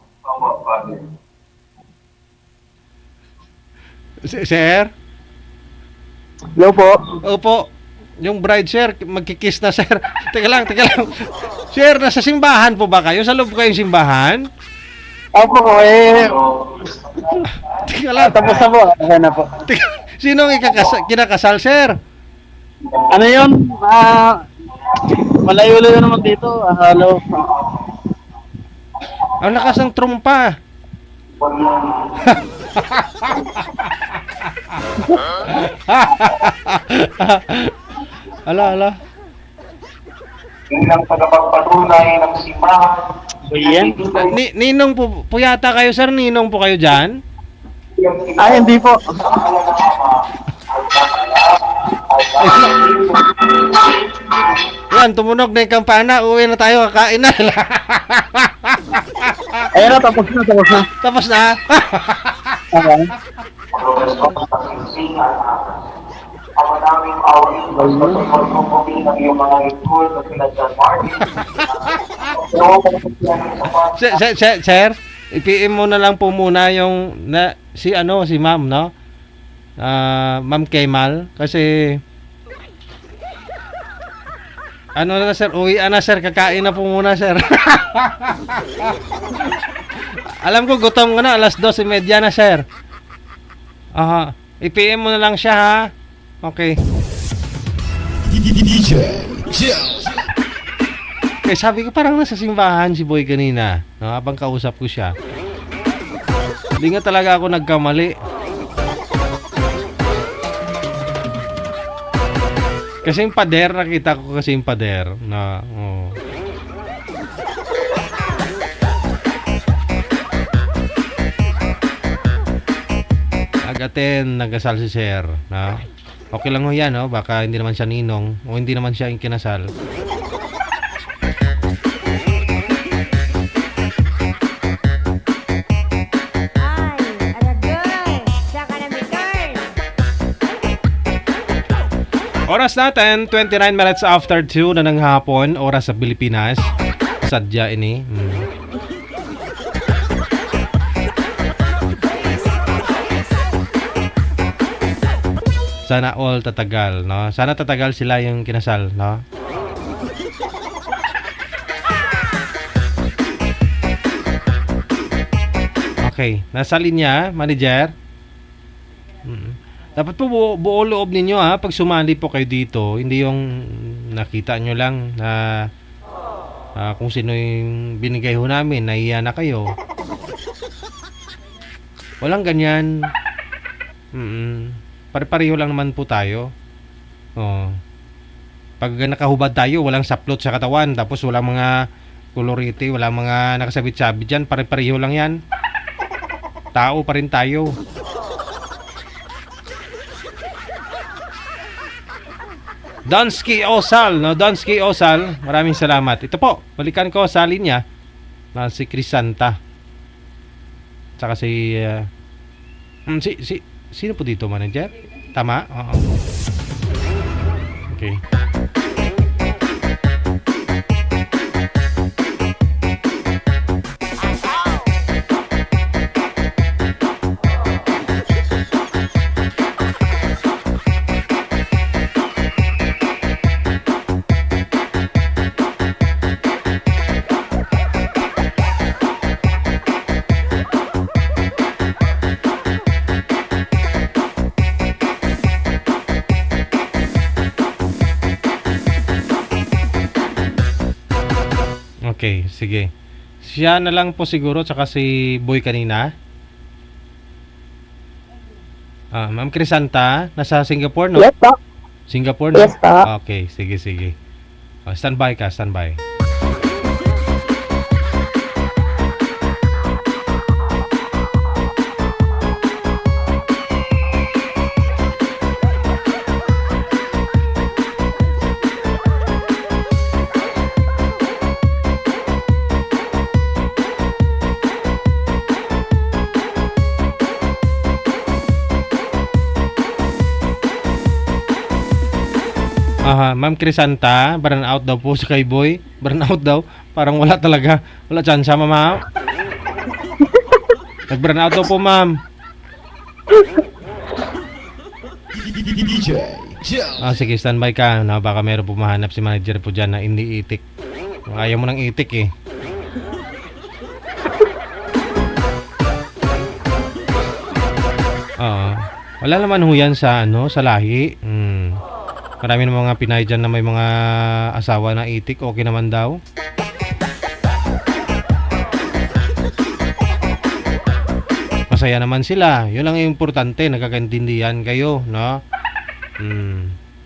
Sir? Hello po. Opo. Yung bride, sir, magkikiss na, sir. Teka lang. Sir, nasa simbahan po ba kayo? Sa loob kayong simbahan? Opo ko Teka lang. Tapos na po. Okay na po. Teka, sino ang kinakasal, sir? Ano yun? Malayo-layo naman dito. Hello. Ang lakas ng trumpa. Ala. Bilang tagapagpatunay ng simbahan. Ayan. Ninong po yata kayo, sir? Ninong po kayo dyan? Hindi po. Yan, tumunog na yung kampana. Uwi na tayo, kakain na. Ayan na, tapos na. Tapos na? Okay. Lugaston sa kinsingan namin. Ang naming awit, patuloy mo kami ng iyong mga lingkod na sila John Martin. Sir, i-PM mo na lang po muna yung si Ma'am, no? Ma'am Kemal kasi na sir, uwi na sir, kakain na po muna sir. Alam ko gutom ka na, alas 12:30 na sir. I-PM mo na lang siya ha. Okay. Okay, sabi ko parang nasa simbahan si Boy kanina, no, habang kausap ko siya. Hindi nga talaga ako nagkamali. Kasi yung pader, nakita ko kasi yung pader na Nag-attend, nag-asal si Sir, na okay lang ho yan, no? Baka hindi naman siya ninong o hindi naman siya yung kinasal. Oras natin, 29 minutes after 2 na ng hapon, oras sa Pilipinas. Sadya ini. Sana all tatagal, no? Sana tatagal sila yung kinasal, no? Okay, nasa linya, manager. Dapat po buo loob ninyo ha, pag sumali po kayo dito, hindi yung nakita nyo lang na kung sino yung binigay ho namin, nahiya na kayo. Walang ganyan. Pare-pareho lang naman po tayo. Pag nakahubad tayo, walang saplot sa katawan, tapos walang mga kolorite, walang mga nakasabit-sabit dyan, pare-pareho lang yan. Tao pa rin tayo. Donsky Osal, no? Donsky Osal, maraming salamat. Ito po, balikan ko sa linya na si Crisanta. Tsaka sino po dito, manager? Tama? Oo. Okay. Okay, sige. Siya na lang po siguro, tsaka si Boy kanina. Ma'am Crisanta, nasa Singapore, no? Yes po. Singapore, no? Yes po. Okay, sige. Standby ka, standby. Ma'am Crisanta, burn out daw po sa kay Boy. Burn out daw. Parang wala talaga. Wala chance, ma'am. Nag-burn out daw po, ma'am. Sige, standby ka. No, baka meron po mahanap si manager po dyan na hindi itik. Ayaw mo ng itik eh. Wala naman ho yan sa sa lahi. Marami ng mga Pinay dyan na may mga asawa na itik, okay naman daw. Masaya naman sila. Yun lang yung importante, nagkakaintindihan kayo, no?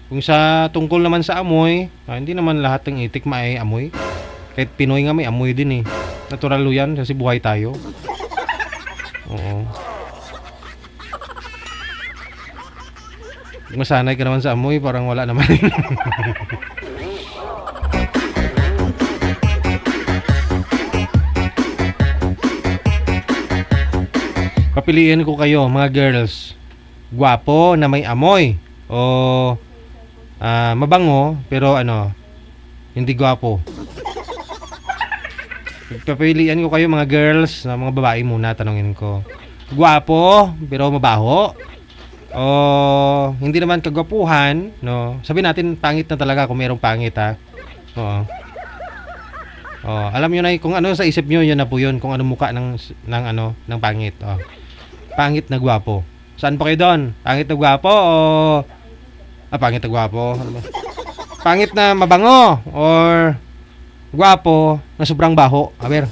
Kung sa tungkol naman sa amoy, hindi naman lahat ng itik may amoy. Kahit Pinoy nga may amoy din eh. Natural yan kasi buhay tayo. Oo. Masanay ka naman sa amoy, parang wala naman. Papiliin ko kayo, mga girls. gwapo na may amoy o mabango pero hindi gwapo? Papilian ko kayo mga girls, mga babae muna tanungin ko. Gwapo pero mabaho? O hindi naman kagwapuhan, no? Sabihin natin pangit na talaga kung mayroong pangit, ha. Oo. Alam niyo na kung ano sa isip niyo, yun na po yun, kung ano mukha ng pangit. Pangit na gwapo. Saan po kayo doon? Pangit na gwapo o pangit na gwapo? Ano ba? Pangit na mabango or gwapo na sobrang baho? Aber.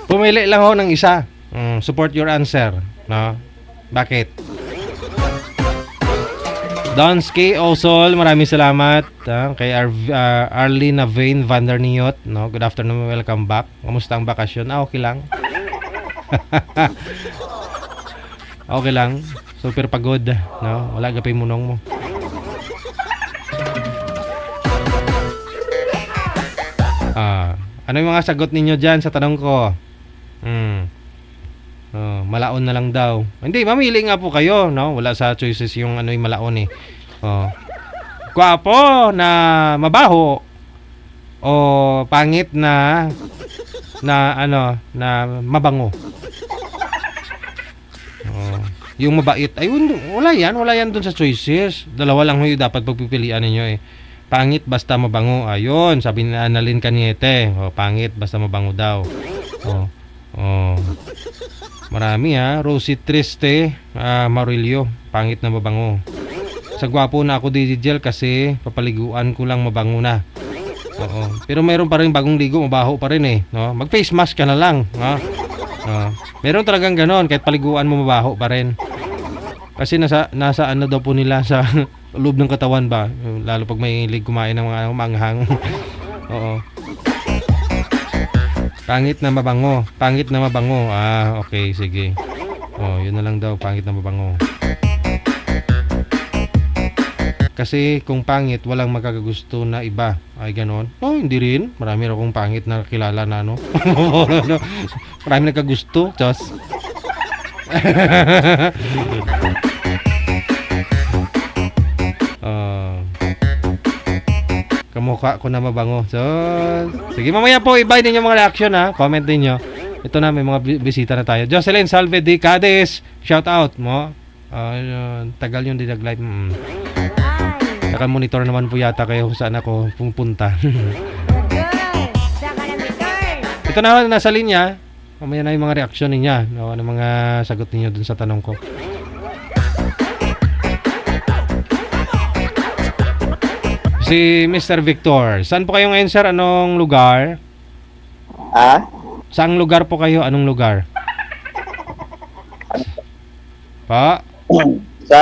Pumili lang ho ng isa. Support your answer, no? Bakit? Donsky Osol, maraming salamat kay Arlene Vane Vanderniot, no? Good afternoon, welcome back. Kamusta ang bakasyon? Okay lang. Okay lang. Super pagod, no? Wala gapay munong mo. Ano yung mga sagot ninyo dyan sa tanong ko? Malaon na lang daw. Hindi, mamili nga po kayo, no? Wala sa choices yung yung malaon eh. Gwapo na mabaho o pangit na mabango. Yung mabait ay wala yan dun sa choices. Dalawa lang yung dapat pagpipilian ninyo eh. Pangit basta mabango. Ayun, sabi ni Annalyn Cañete. Pangit basta mabango daw. Marami Rosie Triste, Marilio, pangit na mabango. Sa gwapo na ako Digigel kasi papaliguan ko lang mabango na. Pero mayroon pa rin bagong ligo, mabaho pa rin eh, no? Mag face mask ka na lang, no? Meron talagang ganon, kahit paliguan mo mabaho pa rin. Kasi nasa daw po nila sa loob ng katawan ba, lalo pag may hilig kumain ng mga manghang. Pangit na mabango. Okay, sige. Yun na lang daw, pangit na mabango. Kasi kung pangit, walang magkakagusto na iba. Ay, ganon. Hindi rin. Marami akong pangit na kilala na, no? Marami nagkagusto. Diyos. Kamukha ko na mabango. So, sige, mamaya po i-buy ninyo mga reaction, comment niyo. Ito na, may mga bisita na tayo. Jocelyn Salve de Cadiz, shout out mo. Tagal yung dinag-live. Naka-monitor naman po yata kayo kung saan ako pupunta. Ito na, nasa linya. Mamaya na yung mga reaction niya. Ano mga sagot niyo dun sa tanong ko. Si Mr. Victor. Saan po kayo ngayon, sir? Anong lugar? Saang lugar po kayo? Anong lugar? Pa? Sa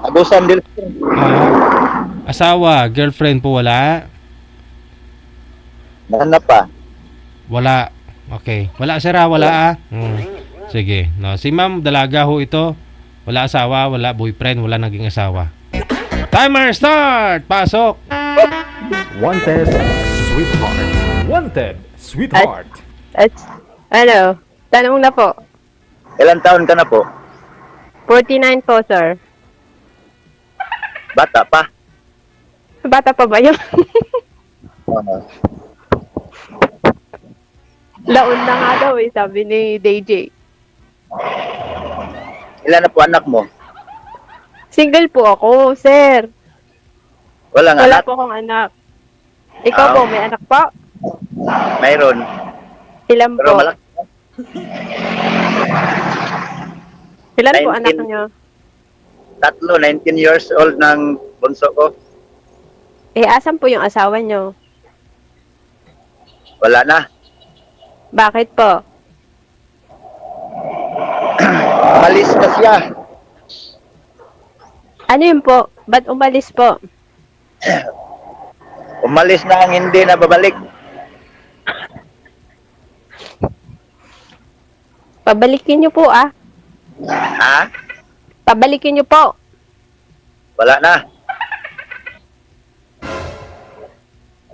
Agusan del Asawa, girlfriend po wala? Nahanap pa. Wala. Okay. Wala, sir, wala Sige. No, si ma'am, dalaga ho ito. Wala asawa, wala boyfriend, wala naging asawa. Timer start! Pasok! Wanted, sweetheart. Tanong na po. Ilang taon ka na po? 49 po, sir. Bata pa. Bata pa ba yun? Laon na nga daw sabi ni DJ. Ilan na po anak mo? Single po ako, sir. Walang Wala anak? po akong anak. Ikaw po, may anak po? Mayroon. Ilan Pero po? malaki. Ilan po 19. anak niyo? 19 years old ng bunso ko. Asan po yung asawa niyo? Wala na. Bakit po? Malis na siya. Ano yun po? Ba't umalis po? Umalis na ang hindi na babalik. Pabalikin niyo po Pabalikin niyo po. Wala na.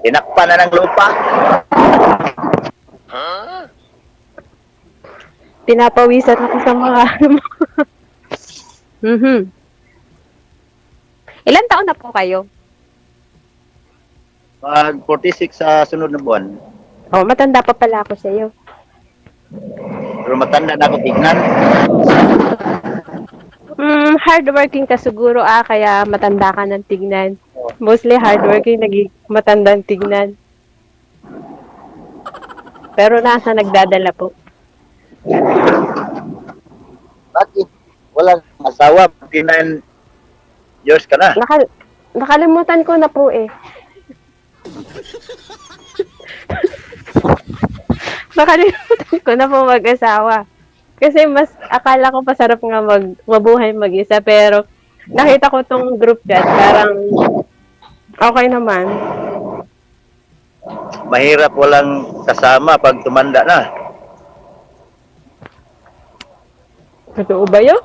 Tinakpan na ng lupa. Pinapawisan ako sa mga Mhm. Ilan taon na po kayo? Mag 46 sa sunod na buwan. Oh, matanda pa pala ako sa iyo. Pero matanda na ako tignan. Hardworking ka siguro kaya matanda ka ng tignan. Mostly hardworking, naging matandang tignan. Pero nasa nagdadala po. Bakit? Walang asawa, 59 years ka na. Nakalimutan ko na po eh. Nakalimutan ko na po mag-asawa. Kasi mas akala ko pasarap nga mabuhay mag-isa, pero nakita ko tong group chat, parang okay naman. Mahirap walang kasama pag tumanda na. Totoo ba yun?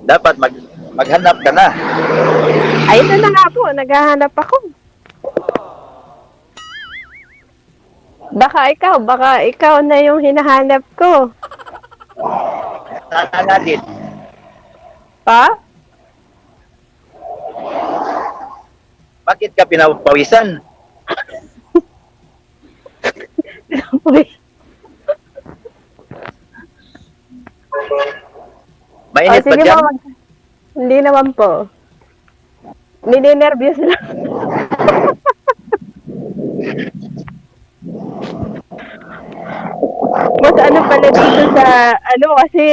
Dapat maghanap ka na. Ayun na nga po, naghahanap ako. Baka ikaw na yung hinahanap ko. Sana nga din. Pa? Bakit ka pinapawisan? Mainit pa sige dyan? po, hindi naman po. Nininervyos lang. Mas ano pala dito sa, kasi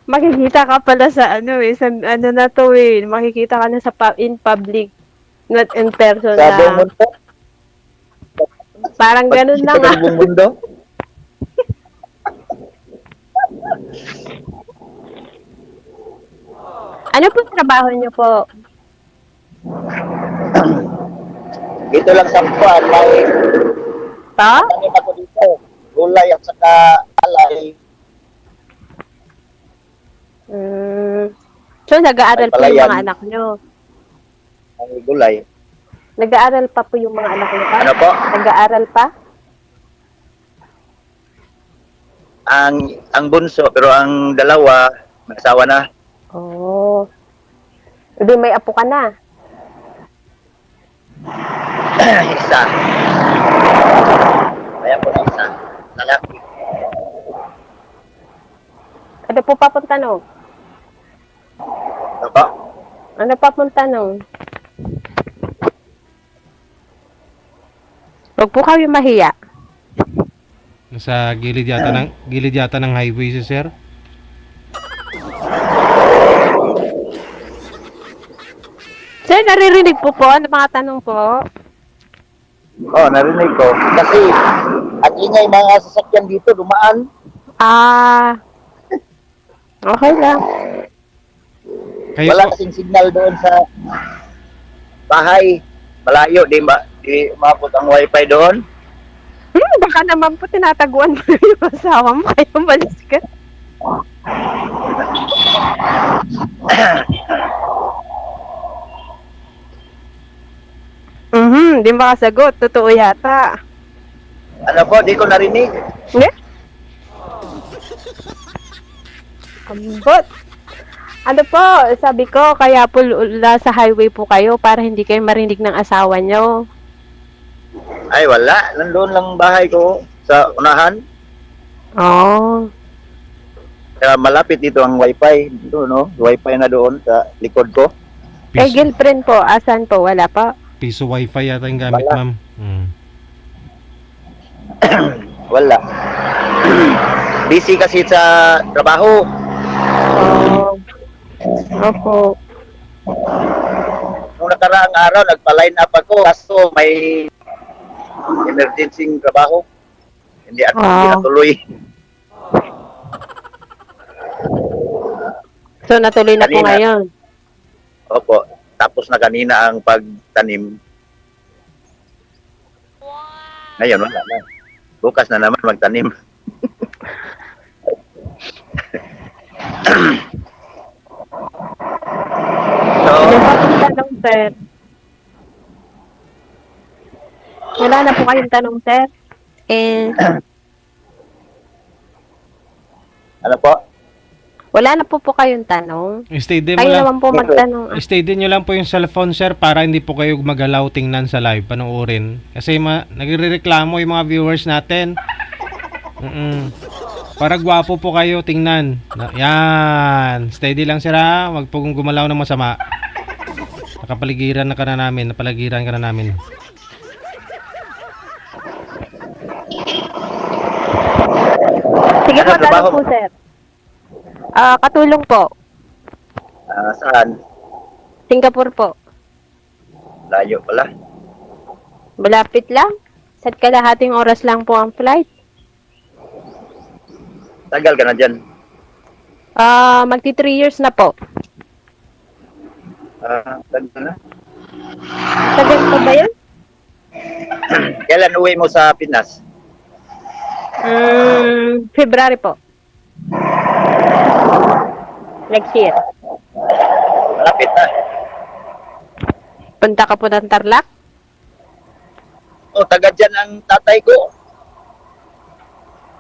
makikita ka pala sa sa na to makikita ka na sa in public, not in person Sa buong na. mundo? Parang ganun lang Sa buong mundo? Ano po trabaho niyo po? Dito lang sa buwan, may Pa? tanim ako dito. Gulay at saka alay. So, nag-aaral pa yung Palayan. mga anak niyo? Ang gulay. Nag-aaral pa po yung mga anak niyo pa? Ano po? Nag-aaral pa? Ang bunso, pero ang dalawa, may asawa na. Oh. Hindi, may apo ka na. Isa. Kaya po na isa. Lalaki. Ano po papunta no? Ano po? Ano papunta no? Huwag po kayo mahiya. Nasa gilid yata ng highway si sir. Sir, naririnig po po. Ano mga tanong po? Oh, narinig ko. Kasi, ang ingay mga sasakyan dito, dumaan. Okay lang. Kayo Wala po, kasing signal doon sa bahay. Malayo, di maabot ang wifi doon. Baka naman po tinataguan mo yung asawa mo. Kaya malis ka. Di makasagot. Totoo yata. Ano po, di ko narinig. Hindi? Ambot. Ano po, sabi ko, kaya po sa highway po kayo para hindi kayo marinig ng asawa nyo. Ay, wala. Nandun lang bahay ko sa unahan. Oh. Kaya malapit dito ang wifi. Dito, no? Wifi na doon sa likod ko. Eh, girlfriend po, asan po? Wala pa. piso wifi yata yung gamit, Wala. ma'am. Wala. Busy kasi sa trabaho. Oh. Opo. Nung nakaraang araw, nagpa-line up ako. Kaso may emergency trabaho. Hindi Wow. natuloy. So, natuloy na po Kanina. ngayon. Opo. Tapos na kanina ang pagtanim. Ngayon, wala na. Bukas na naman magtanim. So, Ano pa pong tanong, sir? Wala na po kayong tanong, sir. Ano po? Wala na po kayong tanong. Stay din mo Kayo lang. naman po magtanong. Stay din nyo lang po yung cellphone, sir, para hindi po kayo magalaw tingnan sa live, panoorin. Kasi nagrereklamo yung mga viewers natin. Para gwapo po kayo, tingnan. Yan. Steady lang, sir, ha? Huwag po gumalaw ng masama. Napaligiran ka na namin. Sige po, tanong po, sir. Katulong po. Saan? Singapore po. Layo pala. Malapit lang. Sa kalahating oras lang po ang flight. Tagal ka na dyan. Magti 3 years na po. Tagal na. Tagal po ba yun? Kailan uwi mo sa Pinas? February po. Next year. Malapit na. Punta ka po ng Tarlac? Taga dyan ang tatay ko.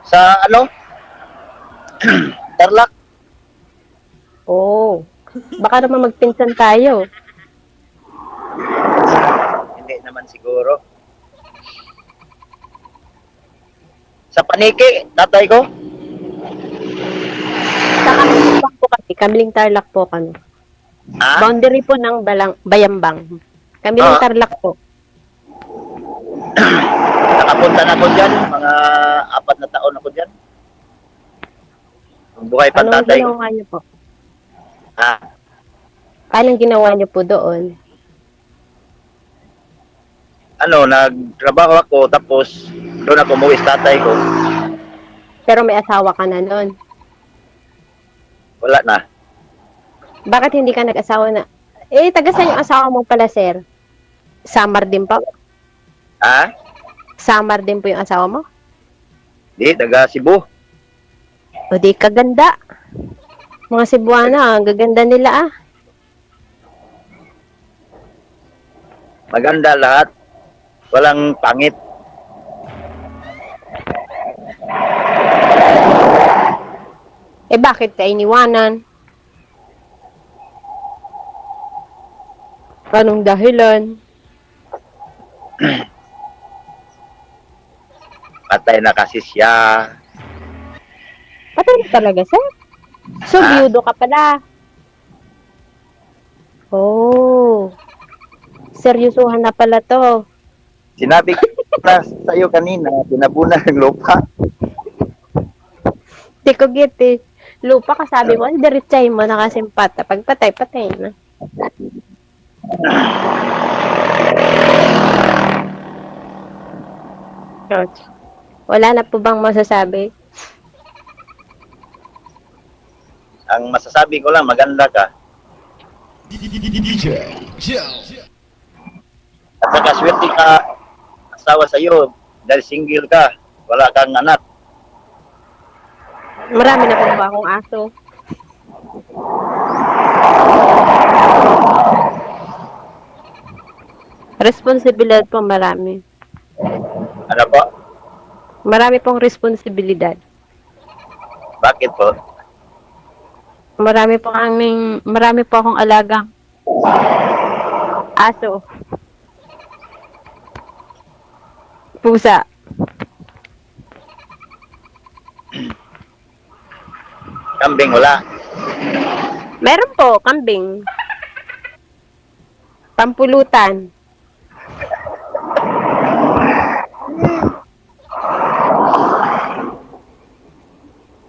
Sa Tarlac. Baka naman magpinsan tayo. Hindi naman siguro. Sa Paniki, tatay ko. Sa Kamiling po kami. Kamiling Tarlac po kami. Boundary po ng Bayambang. Kamiling Tarlac po. Nakapunta na ako dyan. Mga 4 na taon ako dyan. Buhay pa tatay ko. Anong ginawa niyo po? Anong ginawa niyo po doon? Nagtrabaho ako tapos doon ako umuwi sa tatay ko. Pero may asawa ka na noon. Wala na. Bakit hindi ka nag-asawa na? Taga saan yung asawa mo pala, sir? Samar din po? Samar din po yung asawa mo? Di, taga Cebu. O di kaganda. Mga Cebuana, ang gaganda nila Maganda lahat. Walang pangit. Bakit ka iniwanan? Anong dahilan? Patay na kasi siya. Patay na talaga, sir? So, biyudo ka pala. Seryosohan na pala to. Sinabi ko na sa iyo kanina, tinabunan ng lupa. Di ko get eh. Lupa ka sabi mo, diretsahin mo na kasi pata. Pag patay na. Ouch. Wala na po bang masasabi? Ang masasabi ko lang, maganda ka. At saka swerte ka asawa sa iyo dahil single ka. Wala kang anak. Marami na po ba akong aso? Responsibilidad po marami. Ano po? Marami pong responsibilidad. Bakit po? Marami po akong alagang aso. Pusa. Kambing wala. Meron po, kambing. Pampulutan.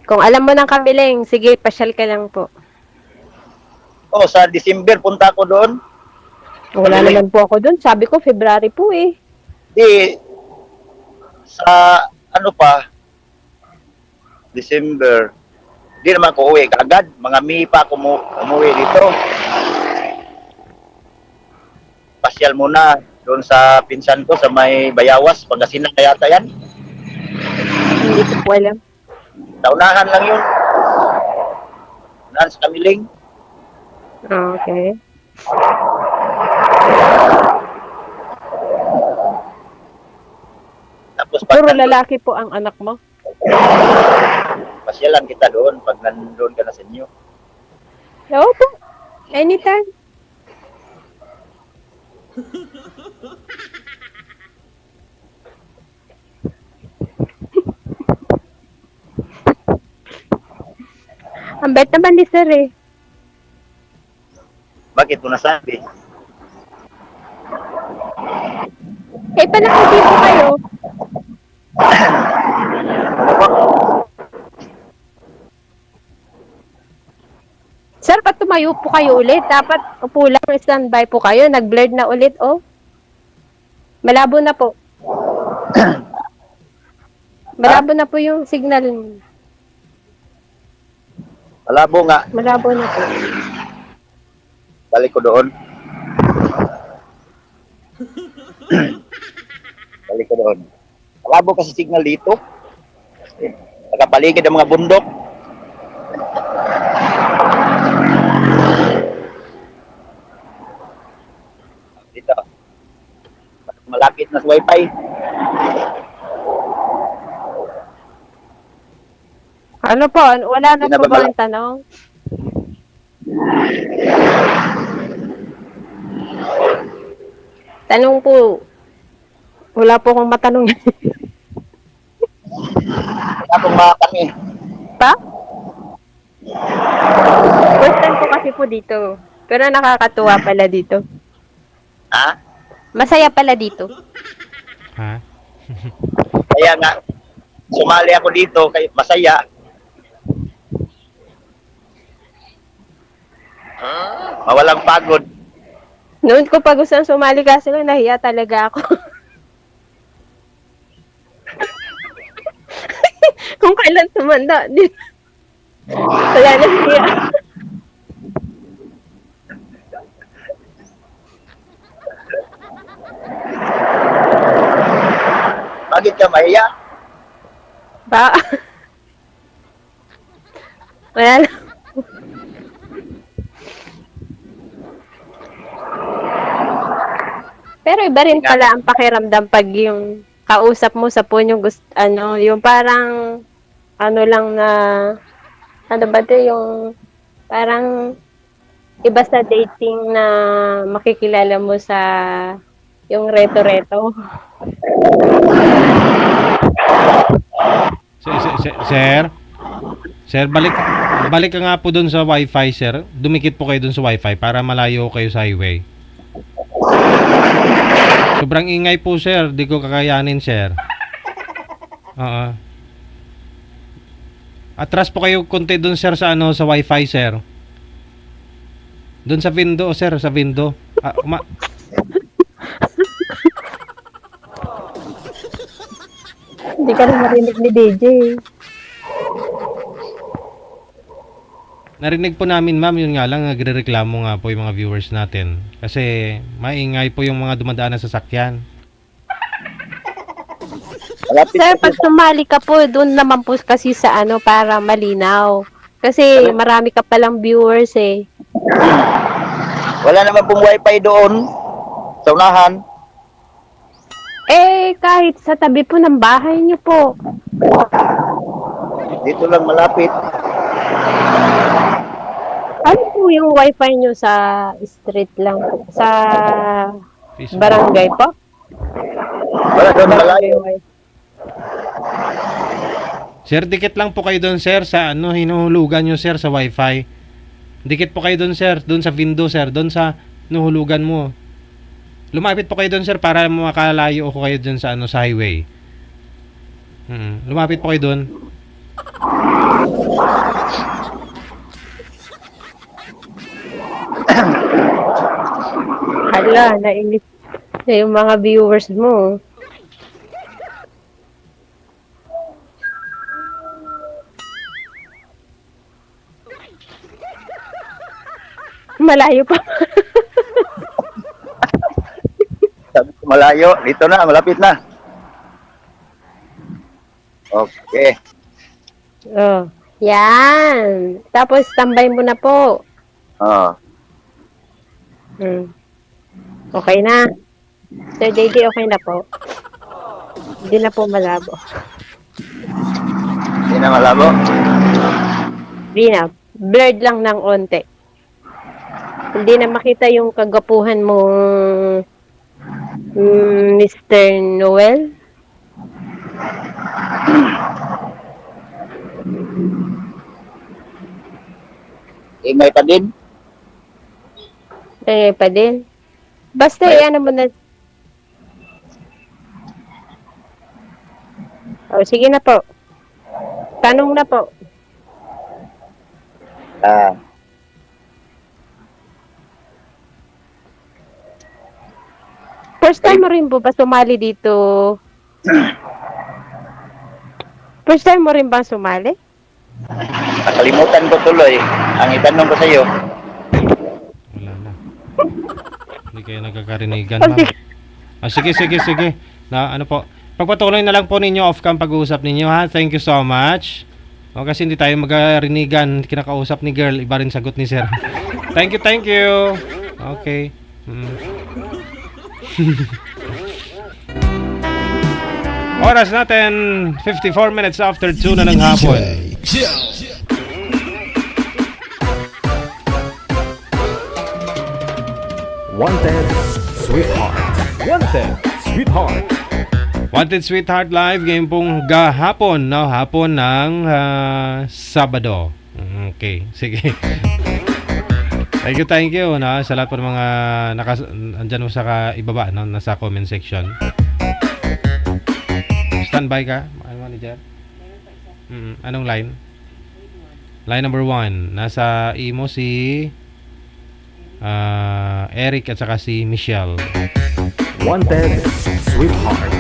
Kung alam mo ng kamiling, sige, pasyal ka lang po. Sa December punta ako doon. Wala naman po ako doon. Sabi ko, February po eh. Sa December. Di naman ako uwi kaagad. Mga May pa ako umuwi dito. Pasyal muna doon sa pinsan ko sa may Bayawas. Pangasinan na yata yan. Hindi ko po alam. Taunahan lang yun. Unahan sa Kamiling. Okay. Tapos Puro lalaki po ang anak mo. pasyalan kita doon pag nandun ka na sa inyo. Oo po. Anytime. Ang bait naman ni sir eh. Bakit mo nasabi? Eh, panakiti po kayo. Sir, pag tumayo po kayo ulit, dapat upo lang, standby po kayo. Nag-blurred na ulit, oh. Malabo na po. Malabo na po yung signal. Malabo nga. Malabo na po. Balik ko doon. Balik ko doon. Malabo kasi signal dito. Nakapaligid ang mga bundok. Dito. Malapit na sa wifi. Ano po? Wala na Hindi na po ba ba ang tanong? Tanong po. Wala po akong matanong. Wala akong makakami. Pa? First time po kasi po dito. Pero nakakatuwa pala dito. Ha? Masaya pala dito. Ha? Kaya nga, sumali ako dito, kay masaya. Mawalang pagod. Noon ko pa gustong sumali kasi lang nahiya talaga ako. Kung kailan tumanda. Wala na siya. Bakit ka mahiya? Ba? Wala na. Pero iba rin pala ang pakiramdam pag yung kausap mo sa punyo gusto, yung parang ano lang na ano ba 'to yung parang iba sa dating na makikilala mo sa yung reto-reto. Sir, balik ka nga po doon sa wifi, sir. Dumikit po kayo doon sa wifi para malayo kayo sa highway. Sobrang ingay po, sir. Di ko kakayanin, sir. Oo. Atras po kayo konti doon, sir, sa sa wifi, sir. Doon sa window, sir, sa window. Hindi ka rin marinig ni DJ. Narinig po namin, ma'am, yun nga lang, nagre-reklamo nga po yung mga viewers natin. Kasi maingay po yung mga dumadaan na sasakyan. Sir, pag sumali ka po, doon naman po kasi sa para malinaw. Kasi marami ka palang viewers eh. Wala naman pong wifi doon sa unahan. Eh, kahit sa tabi po ng bahay niyo po. Dito lang malapit. Ano po yung wifi niyo sa street lang po? Sa barangay po? Wala doon malayo. Sir, dikit lang po kayo doon, sir, sa hinuhulugan nyo, sir, sa wifi. Dikit po kayo doon, sir, doon sa window, sir, doon sa hinuhulugan mo. Lumapit po kayo doon, sir, para makalayo ko kayo doon sa sa highway. Lumapit po kayo doon. Hala, nainis na yung mga viewers mo. Malayo pa. Sabi ko malayo. Dito na, malapit na. Okay. Oh, yan. Tapos, tambay mo na po. Okay na. Sir JD, okay na po. Hindi na po malabo. Hindi na malabo. Hindi na. Blurred lang ng onte. Hindi na makita yung kagapuhan mong Mr. Noel. Ingay pa din. Pa din. Basta ano mo na. O, sige na po. Tanong na po. First time mo rin po ba sumali dito? First time mo rin ba sumali? Nakalimutan ko tuloy. Ang itanong ko sa iyo. Wala na. Hindi kayo nagkakarinigan, ma'am. Sige. Na, ano po. Pagpatuloy na lang po ninyo off-cam pag-uusap ninyo, ha? Thank you so much. O, kasi hindi tayo magkarinigan. Kinakausap ni girl. Iba rin sagot ni sir. Thank you. Okay. Oras natin 54 minutes after 2 na ng hapon. Wanted Sweetheart live game pong gahapon, no? Hapon ng Sabado. Okay, sige. Thank you na sa lahat po ng mga andyan mo sa ibaba, no? Nasa comment section. Standby ka, manager? Anong line? Line number 1. Nasa imo si Eric at saka si Michelle. Wanted Sweetheart.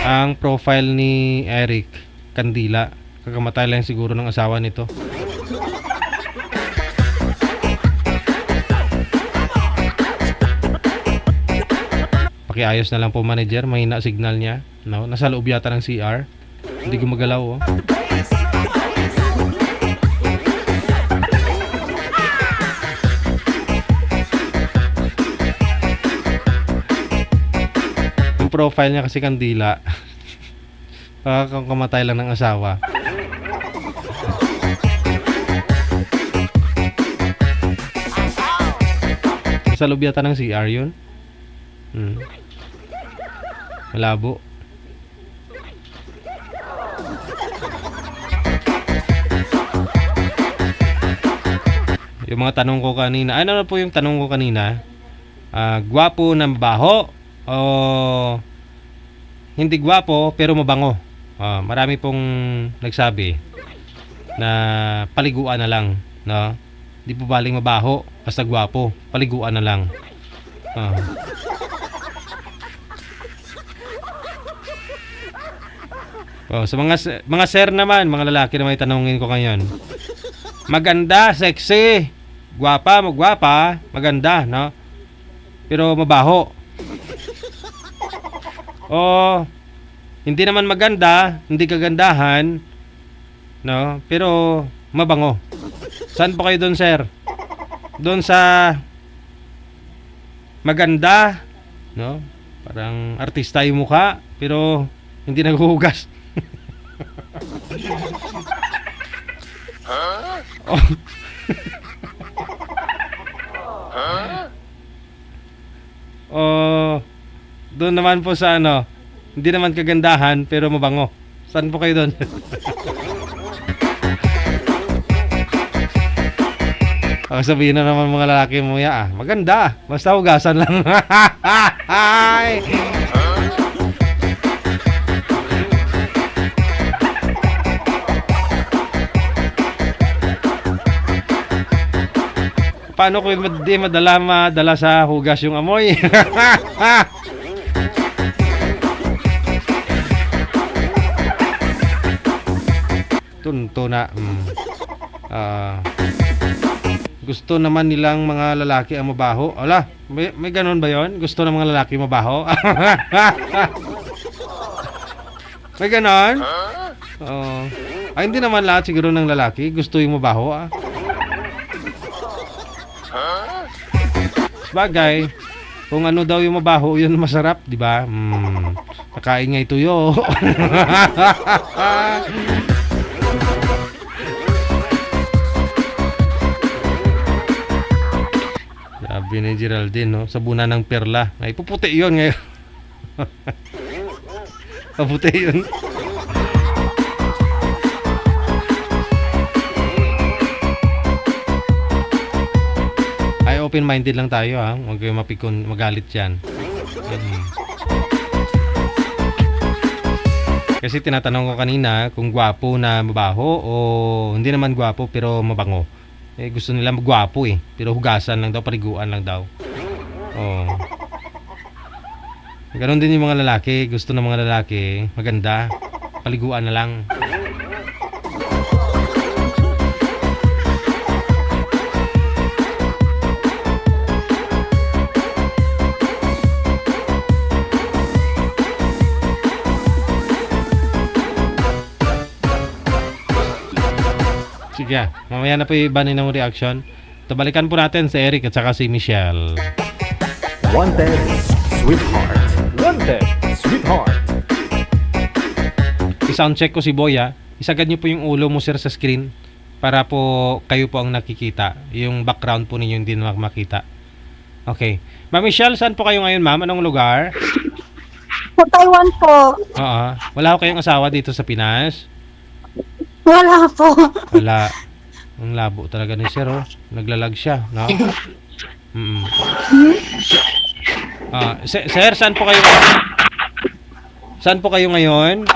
Ang profile ni Eric Kandila. Kakamatay lang siguro ng asawa nito. Pakiayos na lang po, manager. Mahina signal niya. No? Nasa loob yata ng CR. Hindi gumagalaw, oh. Yung profile niya kasi Kandila. Kakamatay lang ng asawa. Sa loob yata ng CR yun. Malabo. Yung mga tanong ko kanina. Ano na po yung tanong ko kanina? Gwapo ng baho o hindi gwapo pero mabango? Marami pong nagsabi na paliguan na lang, no? Di po baling mabaho basta gwapo, paliguan na lang. Sa mga sir naman, mga lalaki na may tanongin ko ngayon. Maganda, sexy, gwapa, magwapa, maganda, no? Pero mabaho. Hindi naman maganda, hindi kagandahan, no? Pero mabango. Saan po kayo doon, sir? Doon sa maganda, no? Parang artista yung mukha, pero hindi naghuhugas. Doon naman po sa ano, hindi naman kagandahan pero mabango. Saan po kayo doon? Sabihin na naman mga lalaki mo, maganda, basta hugasan lang. Paano ko di madala sa hugas yung amoy? Tunto na. Gusto naman nilang mga lalaki ang mabaho. Ala, may ganun ba yon? Gusto ng mga lalaki mabaho? May ganon? Hindi naman lahat siguro ng lalaki gusto yung mabaho. Bagay, Kung ano daw yung mabaho, yun masarap, di ba? Kakain nga tuyo. Sabi ni Geraldine, no? Sabunan ng perla. Ay, puputi yun ngayon. Puputi yun. Ay, open-minded lang tayo, ha? Huwag kayo mapikon, magalit yan. Kasi tinatanong ko kanina kung gwapo na mabaho o hindi naman gwapo pero mabango. Eh, gusto nila magwapo eh. Pero hugasan lang daw, paliguan lang daw. Oh. Ganon din yung mga lalaki. Gusto ng mga lalaki, maganda. Paliguan na lang. Sige, mamaya na po yung iba ng reaction. Tabalikan po natin si Eric at saka si Michelle. Wanted, sweetheart. Wanted, sweetheart. I-sound check ko si Boy, ha. Isagad niyo po yung ulo mo, sir, sa screen para po kayo po ang nakikita. Yung background po ninyo hindi na makita. Okay. Ma'am Michelle, saan po kayo ngayon, ma'am? Anong lugar? Sa Taiwan po. Oo. Wala ko kayong asawa dito sa Pinas? Wala po. Wala. Ang labo talaga ni sir, oh. Naglalag siya, no? Sir, saan po kayo? Saan po kayo ngayon?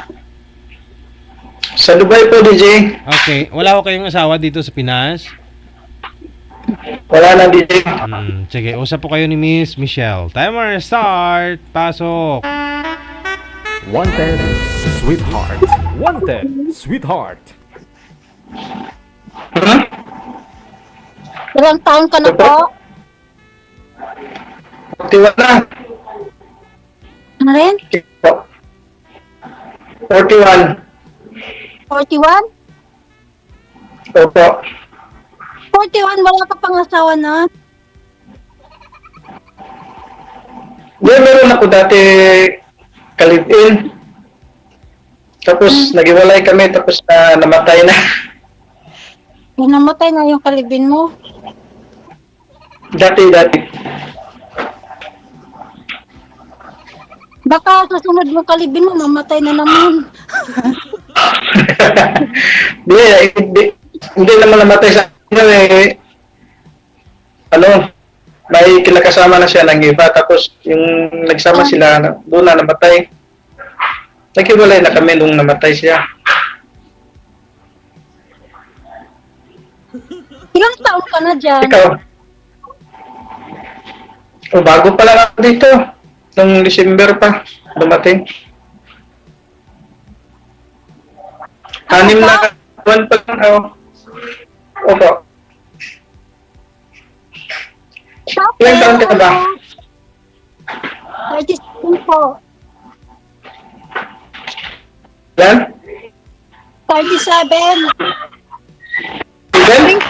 Sa Dubai po, DJ. Okay. Wala ko kayong asawa dito sa Pinas? Wala na, DJ. Sige, usap po kayo ni Miss Michelle. Timer start. Pasok. Wanted, sweetheart. Wanted, sweetheart. Ilang taon ka na po? 41 na. Ano rin? 41. 41? Opo. 41, wala ka pang asawa na? Meron ako dati kalipin. Tapos naghiwalay kami, tapos namatay na. Namatay na yung kalibin mo? Dati. Baka sa sunod mo kalibin mo, mamatay na naman. Hindi naman namatay sa kanya eh. May kinakasama na siya ng iba. Tapos yung nagsama sila, doon na namatay. Naghiwalay na kami nung namatay siya. Ilang taon ka na dyan? Ikaw? Bago pa lang ako dito. Nung December pa, dumating. 6 na buwan pa lang ako. Opo. Ilang taon ka na ba? 37 po. Ilan? 37. 7?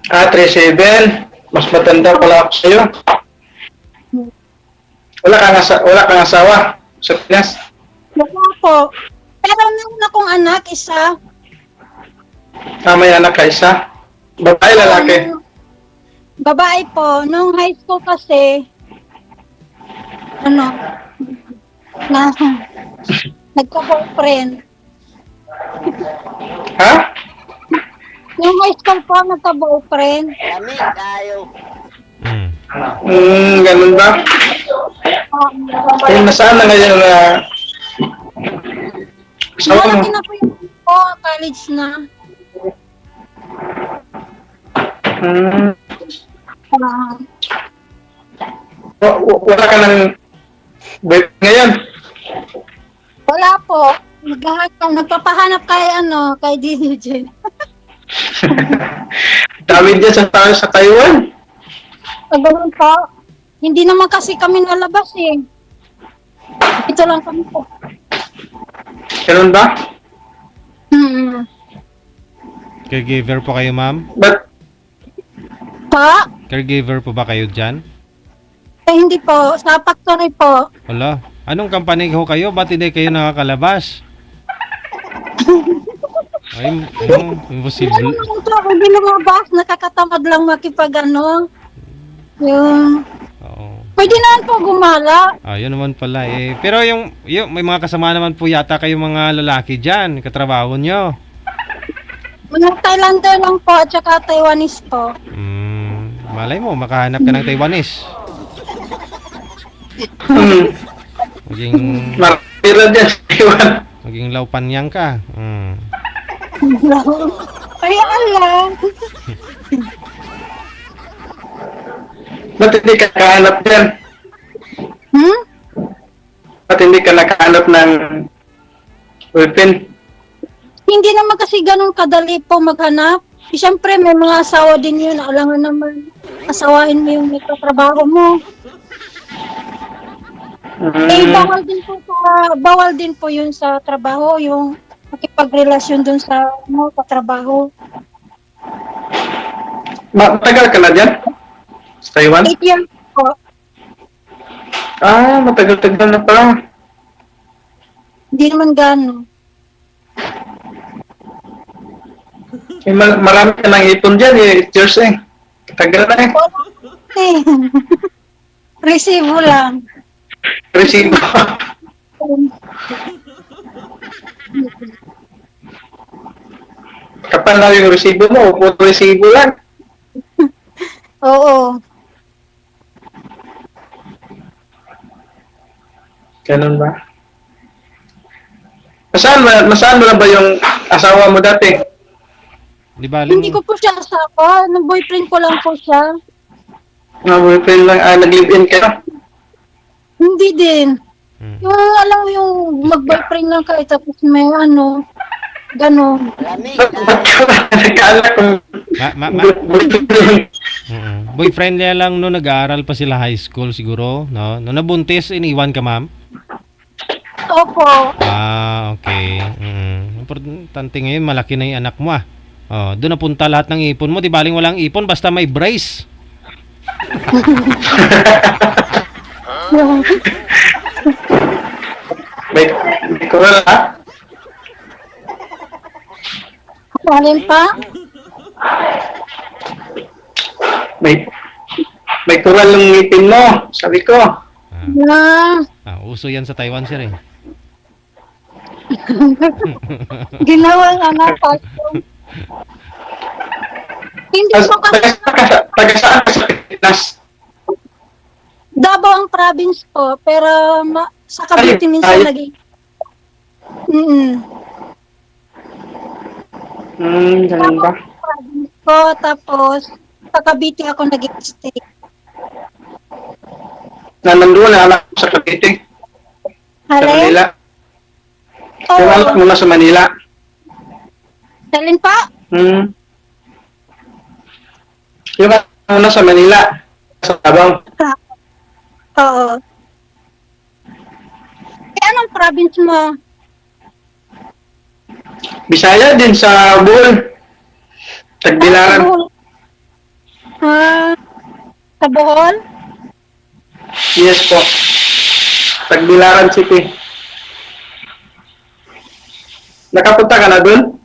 37. Mas matanda pala ako sa'yo. Wala kang asawa sa Pinas? Wala po. Pero meron akong anak, isa. May anak ka isa? Babae, lalaki? Babae po. Nung high school kasi, nagka-boyfriend. Ha? Nung high school po, nagka-boyfriend. Ganun ba? Nasaan na ngayon na asawa mo? Malaki na po yung po, college na. Wala ka ng boyfriend ngayon? Wala po. Nagpapahanap kay DJ. Dami dyan sa Taiwan. Ganun po. Hindi naman kasi kami nalabas eh. Ito lang kami po. Ganun ba? Caregiver po kayo, ma'am? But, Pa? Caregiver po ba kayo dyan? hindi po. Sa factory po. Wala. Anong company ho kayo? Ba't hindi kayo nakakalabas? Ay, imposible. Ito ako binumabas. Nakakatamad lang makipag ano. Yung... Oo. Pwede naman po gumala. Yun naman pala eh. Pero yung may mga kasama naman po yata kayong mga lalaki dyan, katrabaho nyo. Mga Thailander lang po at saka Taiwanese po. Malay mo, makahanap ka ng Taiwanese. Maging Marami dyan sa Taiwan. maging laupanyang ka. Ay, alam. Ba't hindi ka nakahanap yan? Ba't hindi ka nakahanap ng weapon? Hindi naman kasi ganun kadali po maghanap. Siyempre, may mga asawa din yun. Alangan naman, asawahin mo yung trabaho mo. Bawal din po yun sa trabaho, yung makipagrelasyon dun sa katrabaho. Matagal ka na dyan? Sa Taiwan? 8 years po. Matagal-tagal na pala. Hindi naman gano'n. Marami ka nang ipon dyan, 8 years eh. Tagal na eh. Resibo lang. Resibo. Kapal na yung resibo mo, puro resibo lang. Oo. Ganun ba? Nasaan mo na ba yung asawa mo dati? Di ba? Hindi ko po siya asawa. Nung boyfriend ko lang po siya. Boyfriend lang, nag-live-in ka? Hindi din. Yung alam mo yung mag-boyfriend lang kayo tapos may ano, gano'n. Nagkaanak ko. Boyfriend niya lang no nag-aaral pa sila high school siguro, no? No nabuntis, iniwan ka, ma'am? Opo. Okay. Importante ngayon, malaki na yung anak mo ah. Doon napunta lahat ng ipon mo. Di baling walang ipon, basta may brace. May kural ha? Alin pa? May kural ng ngipin mo, sabi ko. Uso yan sa Taiwan, sir eh. Ginawang anak ko. Hindi po kasi Taga saan ka sa Pilipinas? Davao ang province po, pero sa Cavite minsan naging. Ganun ba? Province po, tapos sa Cavite ako nag-stay. Nandoon na anak ko sa Cavite. Sa Manila. Yung anak mo na sa Manila. Dalin pa? Yung anak mo na sa Manila. Sa Tabang. Oo. Anong province mo? Bisaya din sa Bohol. Tagbilaran. Sa Bohol? Yes po. Tagbilaran City. Nakapunta ka na dun?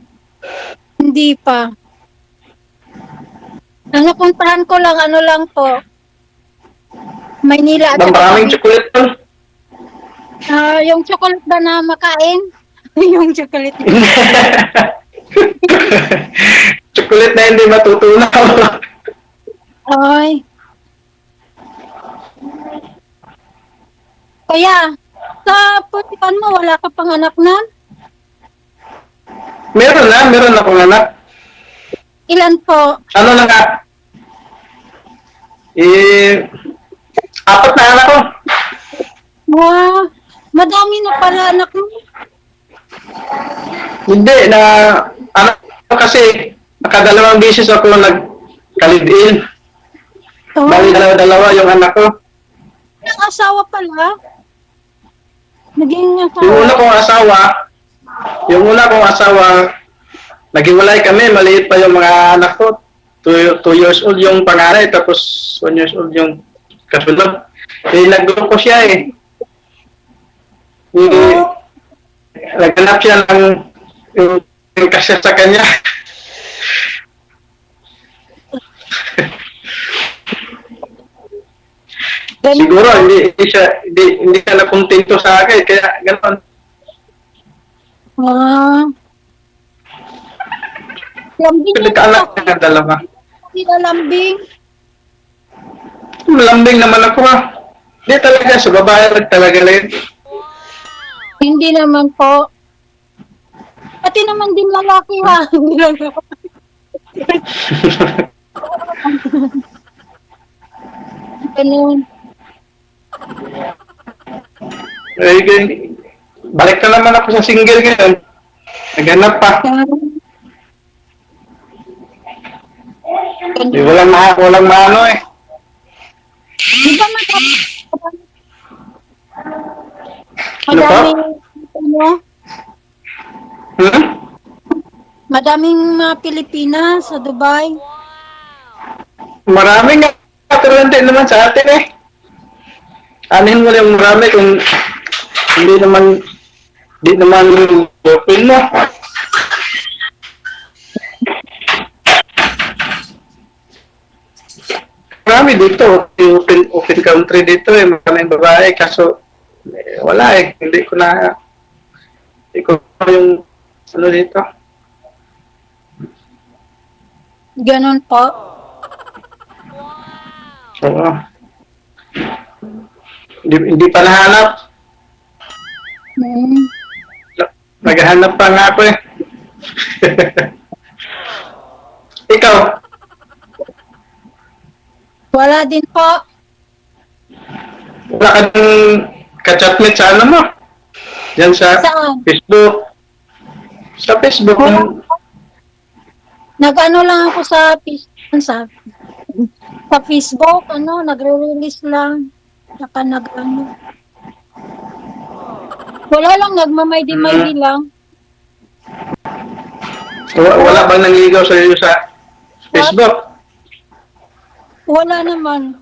Hindi pa. Ang napuntahan ko lang, ano lang po. Maynila at Maraming chocolate dun? yung chocolate ba na makain? Yung chocolate. Chocolate na hindi matutunaw. Ay. Kaya, sa putipan mo, wala ka pang anak na? Meron akong anak. Ilan po? Ano na nga? 4 na anak ko. Wow, madami na pala anak mo. Hindi, anak ko kasi, nakadalawang beses ako nag-live-in. Bali, dalawa yung anak ko. Ang asawa pala? Naging asawa? Yung una kong asawa, naghiwalay kami, maliit pa yung mga anak ko. 2 years old yung panganay, tapos 1 years old yung kasunod. Nagluko siya eh. Naghanap siya ng yung kasya sa kanya. Siguro hindi siya nakontento sa akin kaya ganoon. Lambing Pinagkaanak na dalawa. sila lambing. Lambing naman ako ha. Hindi talaga, sa babae lang talaga lang. Hindi naman po. Pati naman din lalaki ha. Hindi lang ako. Ganun. Balik na naman ako sa single ngayon. Naghanap pa. Walang maano eh. Di ba Ano pa? Madaming mga Pilipinas sa Dubai. Maraming nga. Katulad din naman sa atin eh. Anin mo yung marami kung hindi naman open mo. Marami dito, open country dito eh, maraming babae, kaso wala eh, hindi ko yung ano dito. Ganon po. Oo. Hindi pa nahanap. Naghahanap pa nga ako eh. Ikaw? Wala din po. Wala ka ng ka-chatmate sa ano mo? Diyan sa Saan? Facebook. Sa Facebook. Nag-ano lang ako sa Facebook, nagre-release lang. Saka nag-ano. Wala lang, nagmamaydi-maydi lang. Wala bang nangigaw sa iyo sa Facebook? Wala naman.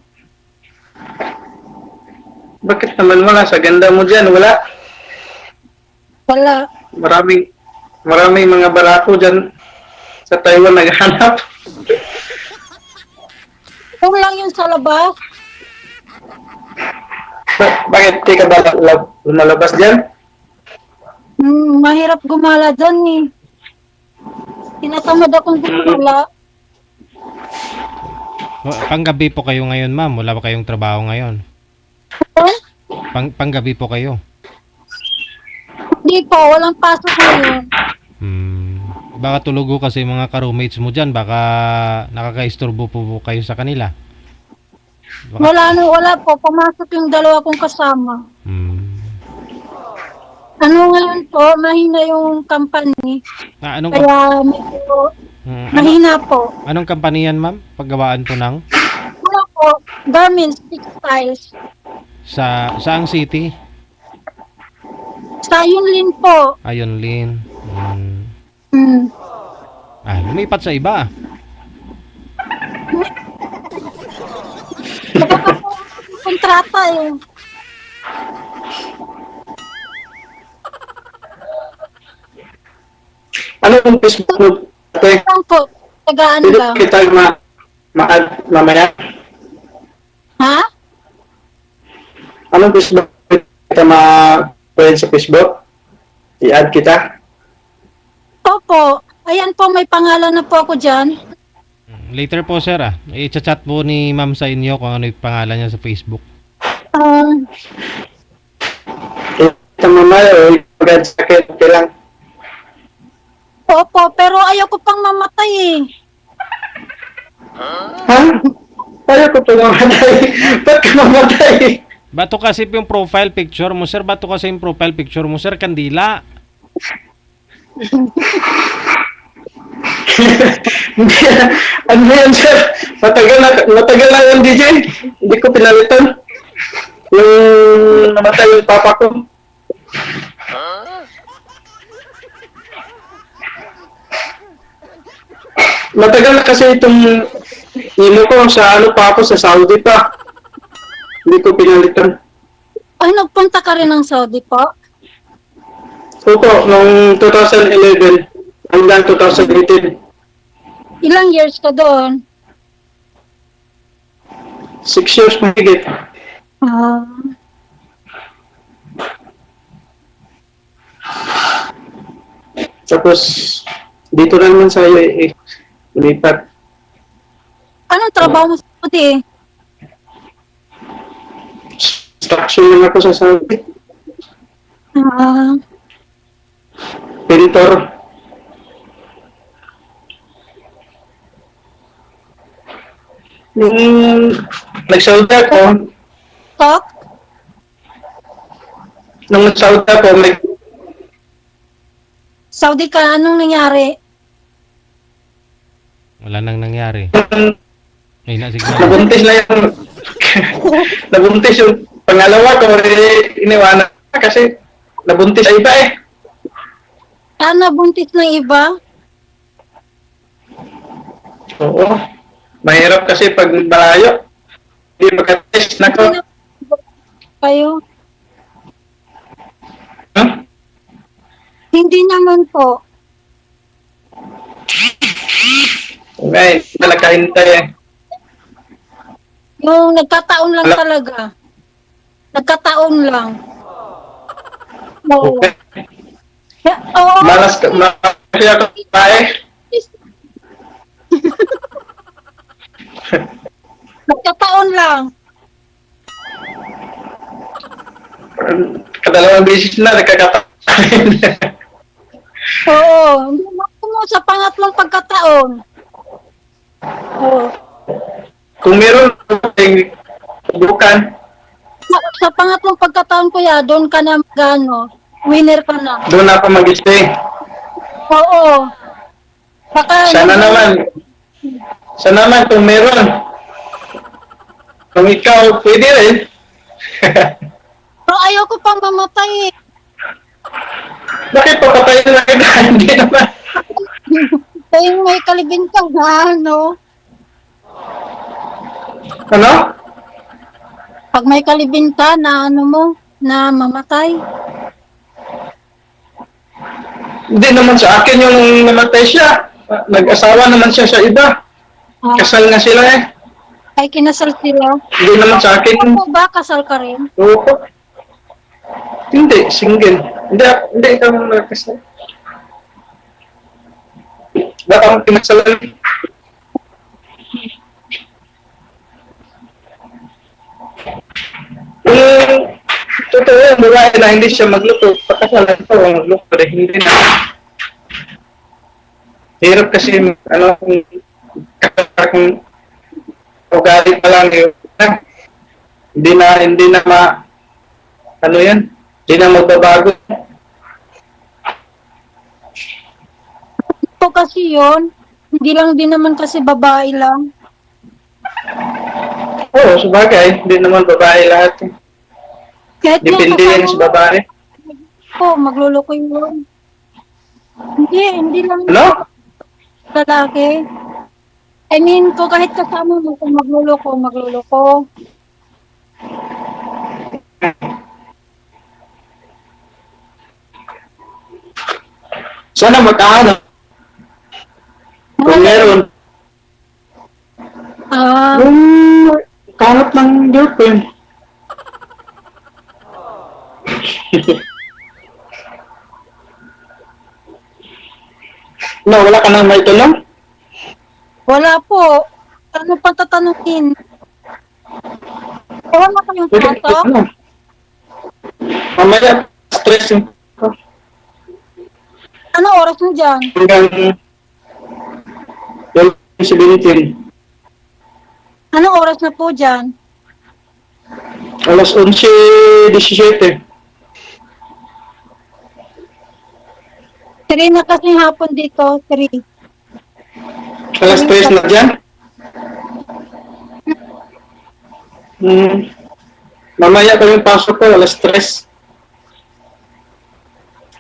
Bakit naman wala? Sa ganda mo dyan, wala? Wala. Maraming mga barako dyan sa Taiwan naghanap. Kung lang yun sa labas. Bakit di ka ba lumalabas dyan? Mahirap gumala dyan eh. Tinatamad akong gumala. Panggabi po kayo ngayon, ma'am. Wala ba kayong trabaho ngayon? Panggabi po kayo? Hindi po, walang pasok ngayon. Baka tulugo kasi mga ka-roommates mo dyan. Baka nakaka-istorbo po kayo sa kanila. Wala po. Pumasok yung dalawa kong kasama. Ngayon po, mahina yung company. Kaya medyo mahina po. Anong company yan, ma'am? Paggawaan po ng? Ano po, garments, textiles. Saang city? Sa Yunlin po. Yunlin. Lumipat sa iba. Kontrata eh. Ano yung Facebook mo? Lang po, tagaan Pwede lang. kita mamaya? Ha? Anong Facebook kita ma-pwede sa Facebook? I-add kita? Opo. Ayan po, may pangalan na po ako dyan. Later po, sir. I-chat po ni ma'am sa inyo kung ano yung pangalan niya sa Facebook. Ito mamaya o i-add sa akin. Okay lang. Opo, pero ayaw ko pang mamatay eh. Ha? Ayaw ko pa mamatay. Ba't ka mamatay? Bato kasi yung profile picture mo, sir. Bato kasi yung profile picture mo, sir. Kandila. Ano yan, sir? Matagal na yung DJ. Hindi ko pinalitan. Yung namatay yung papa ko. Matagal na kasi itong imo ko sa ano pa ako sa Saudi pa. Hindi ko pinalitan. Ay, nagpunta ka rin ng Saudi po? Opo, noong 2011 hanggang 2018. Ilang years ka doon? 6 years mahigit. Ah, Tapos, dito na naman sa UAE. Lumipat. anong trabaho mo sa Saudi? Construction lang ako sa Saudi. Ah, Pintor. Nung nag-Saudi ako, talk? nung nag-Saudi ako, may Saudi ka, anong nangyari? Wala nang nangyari. Ay, na signal. nabuntis na yung nabuntis yung pangalawa ko, iniwanan kasi nabuntis sa iba eh. Ah, nabuntis ng iba? Oo. Mahirap kasi pag malayo. Hindi makatest na ko. Kayo? Huh? Hindi naman po. Okay, nakahintay eh. Yung nagkataon lang Wala. talaga. Nagkataon lang. Oo. Okay. Oo. Malas kasi ako tayo. Nagkataon lang. Kadalawang beses na nagkakataon. Oo. Hindi mo sa pangatlong pagkataon. Oo. Kung meron, bukan. Sa pangatlong pagkataon kuya, doon ka na magano. Winner ka na. Doon ako mag-stay. Oo. Baka Sana naman. Sana naman kung meron. Kung ikaw, pwede rin. Pero ayoko pang mamatay eh. Bakit papatayin na kita? Hindi naman. Kaya may kalibin ka na, ano? Ano? Pag may kalibin ka na ano mo, na mamatay. Hindi naman sa akin yung namatay siya. Nag-asawa naman siya sa iba. Ah, Kasal na sila eh. ay kinasal sila. Hindi naman sa akin. Ako ba, kasal ka rin? Oo. Hindi, single. Hindi ikaw ang nagkasal. Ba't ang pinasalan? Totoo yan, babae na hindi siya magluto. Pagkasalan ko, magluto rin. Hindi na. Hirap kasi, ano, kung ugali pa lang yun. Hindi na ano yan? Hindi na magbabago. Ito kasi yon, hindi lang din naman kasi babae lang. Oo, sabagay. Hindi naman babae lahat. Kahit Depende yan sa babae. Oo, magluloko yun. Hindi lang Ano? lalaki. I mean, kung kahit kasama mo kung magluloko. Sana magkaano. Kung meron. Ah, Yung kanap ng girlfriend. No, wala ka nang may tulong? wala po. Ano pang tatanungin? Wala kayong Pwede, photo? ano? Mamaya, stress yung Ano oras mo dyan? hanggang yung 17. Anong oras na po dyan? Alas 11:17. 3 na kasi hapon dito, 3. Alas 3 na dyan. Mamaya pa yung pasok ko, alas 3.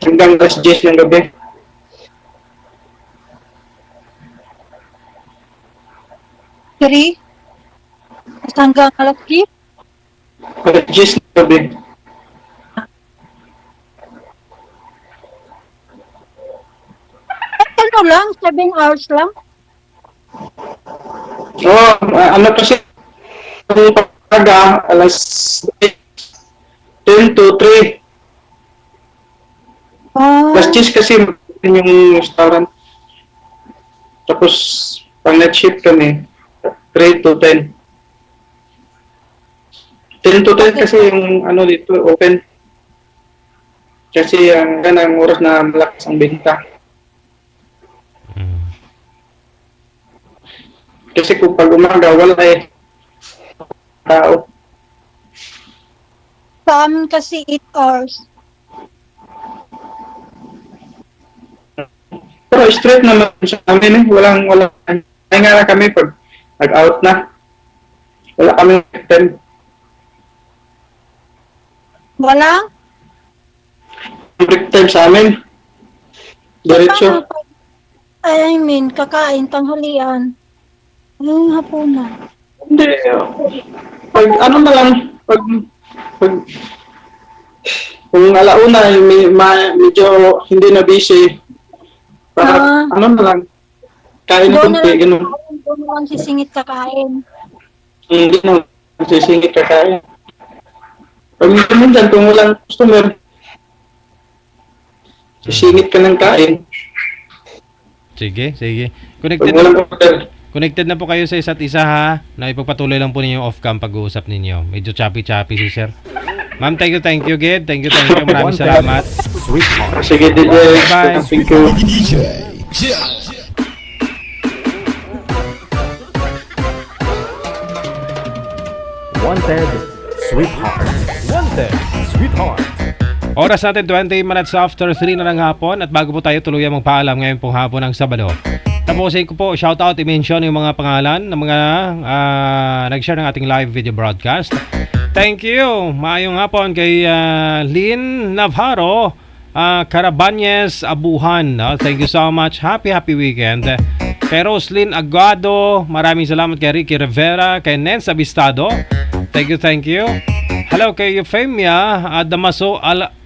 Hanggang alas 10 ng gabi. Hanggang alas 10? Just gabi. Ano lang? 7 hours lang? Oh, ano kasi yung pagkaga, alas 10 to 3. Alas 10 kasi yung restaurant. Tapos, pang night shift kami, 3 to 10. 10 to 10 kasi yung ano dito, open. Kasi ang ganang oras na malakas ang benta. Kasi kung pag umaga, wala tao. Sa amin kasi 8 hours. Pero straight naman sa amin walang. Ay nga na kami pag nag-out na. Wala kami time. Wala? Break time sa amin. Diretso. I mean, kakain, tanghalian. Ay, hapunan. Hindi. Pag ano na lang, pag kung alauna, medyo hindi na busy. Para ano na lang, kain na kunti, gano'n. Doon na lang sisingit kakain. Hindi na, sisingit ka kain. Pag minsan, kung walang customer, sisingit ka ng kain. Sige. Pag walang order. Connected na po kayo sa isa't isa ha. Na ipagpatuloy lang po ninyo off-cam pag-uusap ninyo. Medyo choppy-choppy si sir. Ma'am, thank you, Gid. Thank you. Maraming salamat. Sige, DJ. Bye. Thank you. Wanted Sweetheart. Wanted Sweetheart. Oras natin 20 minutes after 3 na ng hapon. At bago po tayo tuluyan magpaalam ngayon pong hapon ng Sabado. Tapusin ko po, shoutout, i-mention yung mga pangalan ng mga nag-share ng ating live video broadcast. Thank you. Maayong hapon kay Lynn Navarro, Carabanyes Abuhan. Thank you so much. Happy weekend. Kay Roslyn Aguado, maraming salamat kay Ricky Rivera, kay Nens Abistado. Thank you. Hello kay Euphemia Damaso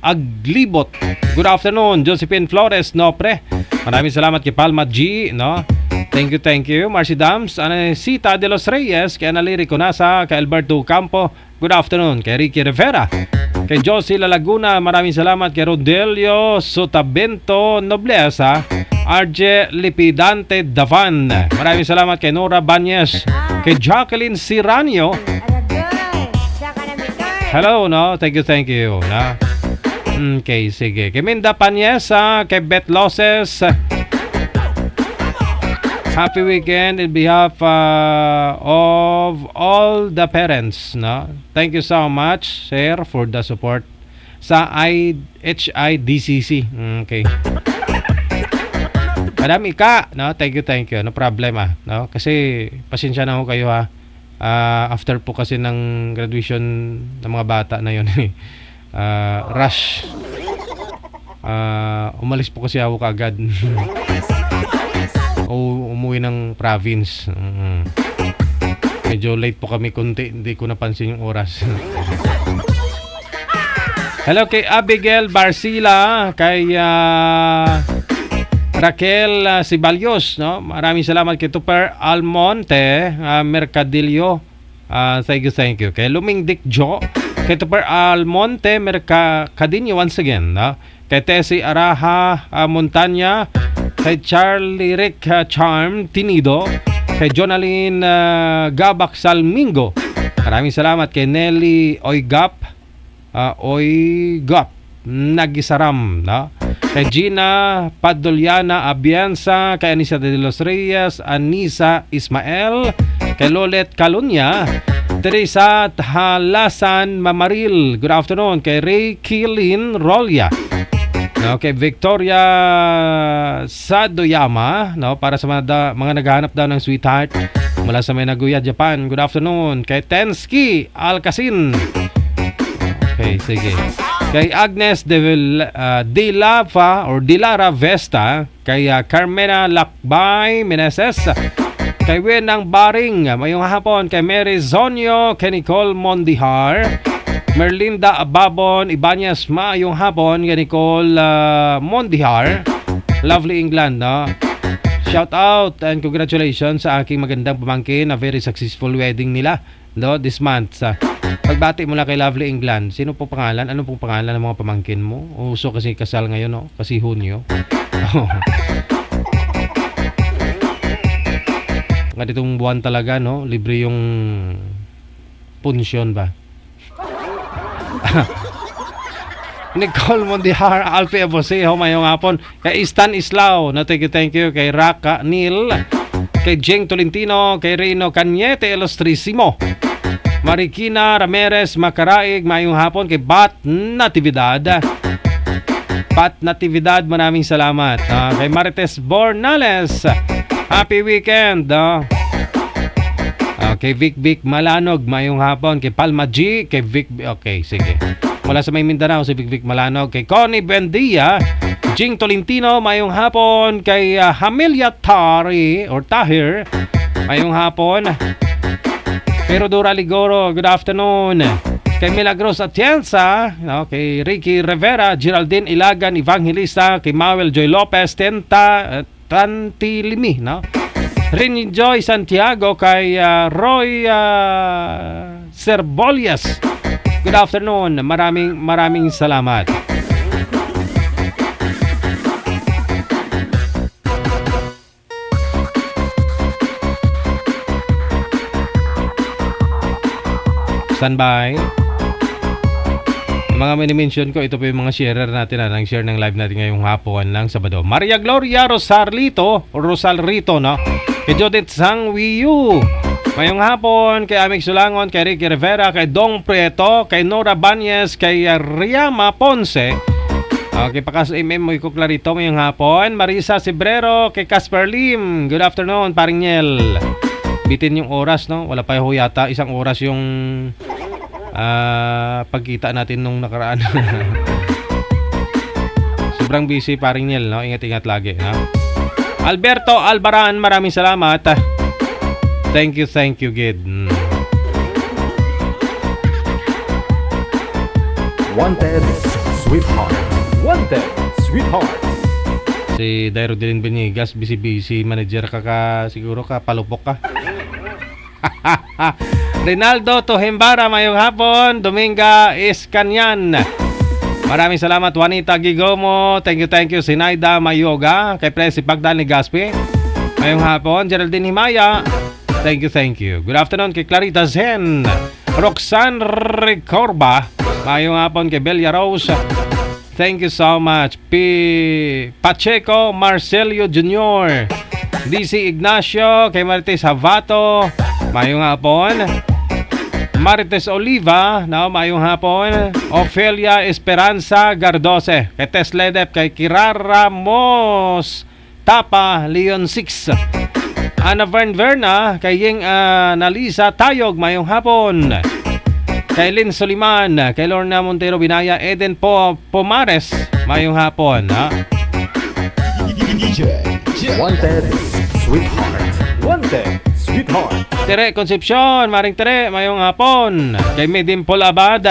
Aglibot. Good afternoon, Josephine Flores Nopre. Maraming salamat kay Palma G, no? Thank you. Marcy Dams, Anesita de los Reyes, kay Analiri Conasa, kay Alberto Campo. Good afternoon, kay Ricky Rivera. Kay Josie Laguna, maraming salamat kay Rodelio Sotabento Nobleza, RJ Lipidante Davan. Maraming salamat kay Nora Banyes, kay Jacqueline Siranio. Hello, no? Thank you, no? Okay, sige. Kay Minda Panyesa, kay Beth Loses. Happy weekend in behalf of all the parents, no? Thank you so much, sir, for the support sa HIDCC. Okay. Madam Ika, no? Thank you. No problema, no? Kasi pasensya na ho kayo ha. After po kasi ng graduation ng mga bata na yun rush, umalis po kasi ako kagad o umuwi ng province. Medyo late po kami kunti, hindi ko napansin yung oras. Hello kay Abigail Barcila, kay Raquel Sibalios, no? Maraming salamat kay Tupper Almonte Mercadillo. Thank you. Kay Luming Dick Jo, kay Tupper Almonte Mercadillo once again, no? Kay Tessie Araha Montanya, kay Charlie Rick Charm Tinido, kay Jonaline Gabak Salmingo. Maraming salamat kay Nelly Oygap Nagisaram, no? Kay Gina Paduliana Abiansa, kay Anisa de los Reyes, Anisa Ismael, kay Lolet Calunya, Teresa Halasan Mamaril. Good afternoon. Kay Ray Kilin Rolia, no? Kay Victoria Sadoyama, no? Para sa mga naghahanap daw ng sweetheart mula sa Nagoya, Japan. Good afternoon. Kay Tensky Alcasin. Okay, sige. Kay Agnes de Lara Vesta, kay Carmena Lakbay Meneses, Kay Wenang Baring, mayong hapon. Kay Mary Zonyo, kay Nicole Mondihar, Merlinda Ababon Ibanez, mayong hapon. Kay Nicole Mondihar, Lovely England, no? Shout out and congratulations sa aking magandang pamangkin na very successful wedding nila, no, this month. Pagbati mula kay Lovely England. Sino po pangalan? Ano pong pangalan ng mga pamangkin mo? Uso kasi kasal ngayon, no? Kasi Hunyo. Ganitong buwan talaga, no? Libre yung punsyon ba? Nicole Mondihar, Alfie Abosejo, mayong hapon. Kay Stan Islao, na thank you. Kay Raka Neil, kay Jeng Tolentino, kay Rino Cañete Ilustrissimo, Marikina Ramirez Macaraig, mayong hapon. Kay Bat Natividad, maraming salamat. Kay Marites Bornales, happy weekend. Kay Vic Malanog, mayong hapon. Kay Palma G, kay Vic, okay, sige. Mula sa may Mindanao, si Vic Malanog. Kay Connie Bendia, Jing Tolentino, mayong hapon. Kay Hamelia Tahir, mayong hapon. Pero Dura Ligoro, good afternoon. Kay Milagros Atienza, no? Kay Ricky Rivera, Geraldine Ilagan Evangelista, kay Mawel Joy Lopez, Tantilimi, no? Rin Joy Santiago, kay Roy Cerbolias. Good afternoon. Maraming salamat. Standby. Yung mga mini-mention ko, ito po yung mga sharer natin na nang-share ng live natin ngayong hapon ng Sabado. Maria Gloria Rosalrito, no? Kay Judith Sangwiyu, mayong hapon. Kay Amik Sulangon, kay Ricky Rivera, kay Dong Prieto, kay Nora Banyes, kay Riama Ponce, kay Pakas MM Moiko Clarito, mayong hapon. Marisa Sibrero, kay Casper Lim, good afternoon, paring Niel. Bitin yung oras, no? Wala pa ho yata isang oras yung pagkita natin nung nakaraan. Sobrang busy, paring Niel, no? Ingat-ingat lagi, no? Alberto Albaran, maraming salamat. Thank you, Gid. Wanted, sweetheart. Si Dairo Dilin Benigas, busy manager ka siguro ka, palupok ka. Rinaldo Tohembara, mayong hapon. Dominga Iskanyan, maraming salamat. Juanita Gigomo, thank you. Sinaida Mayoga, kay Presi Pagdal ni Gaspi, mayong hapon. Geraldine Himaya, thank you. Good afternoon kay Clarita Zen. Roxanne Recorba, mayong hapon. Kay Belia Rose, thank you so much. Pacheco Marcelio Jr., DC Ignacio, kay Marites Havato, mayong hapon. Marites Oliva, mayong hapon. Ofelia Esperanza Gardose, kay Tess Ledep, kay Kirara Mos Tapa Leon 6, Ana Verna, kay Ying Nalisa Tayog, mayong hapon. Kay Lynn Soliman, kay Lorna Montero Binaya, Eden Pomares, mayong hapon. Wanted, sweetheart. Tere Concepcion, maring Tere, mayong hapon. Kay Medimpol Abad,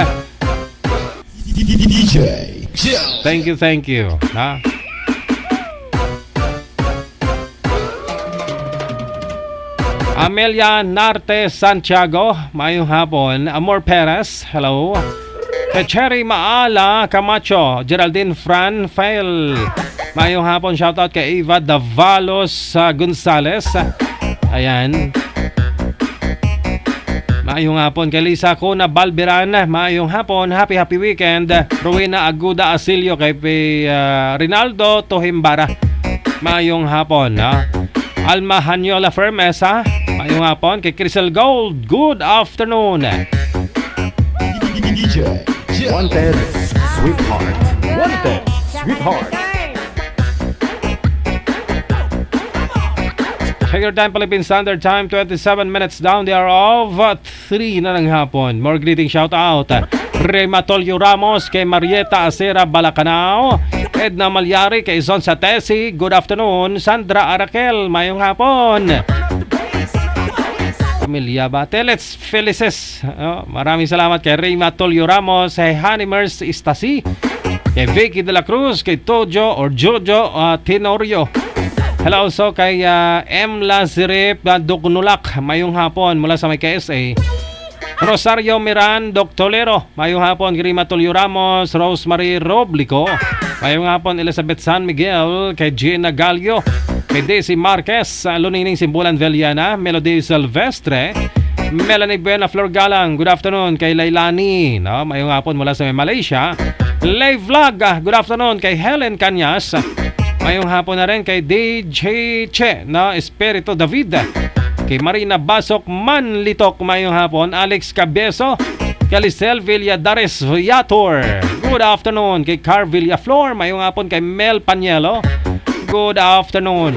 thank you. Amelia Narte Santiago, mayong hapon. Amor Perez, hello. Kay Cherry Maala Camacho, Geraldine Fran Fail, mayong hapon. Shoutout kay Eva Davalos Gonzales, ayan. Mayong hapon. Kay Lisa Cona Balberan, mayong hapon. Happy weekend. Rowena Aguda Asilio, kay Rinaldo Tohimbara, mayong hapon. Alma Hanyola Fermesa, mayong hapon. Kay Crystal Gold, good afternoon. Wanted, sweetheart. Check your time, Philippine Standard Time, 27 minutes down the hour of 3 na ng hapon. More greeting, shout out. Rematolio Ramos, kay Marieta Acera Balacanao, Edna Malyari, kay Zon Satesi, good afternoon. Sandra Arakel, mayong hapon. Pamilya Batelets Felices. Maraming salamat kay Reyma Tolio Ramos, kay Hanimers Istasi, kay Vicky de la Cruz, kay Tojo or Jojo Tenorio. Hello also kay M. Lazarep Dugnulak, mayong hapon mula sa may KSA. Rosario Miran Doctolero, mayong hapon. Grima Tolio Ramos, Rosemary Roblico, mayong hapon. Elizabeth San Miguel, kay Gina Gallo, kay Daisy Marquez, Lunining Simbulan Veliana, Melody Silvestre, Melanie Buena Flor Galang, good afternoon. Kay Lailani, no? Mayong hapon mula sa Malaysia. Live vlog, good afternoon. Kay Helen Canyas, mayong hapon na rin. Kay DJ Che, no? Espirito David, kay Marina Basok Manlitok, mayong hapon. Alex Cabeso, kay Lisel Villadares Viator, good afternoon. Kay Car Villaflor, mayong hapon. Kay Mel Panielo, good afternoon.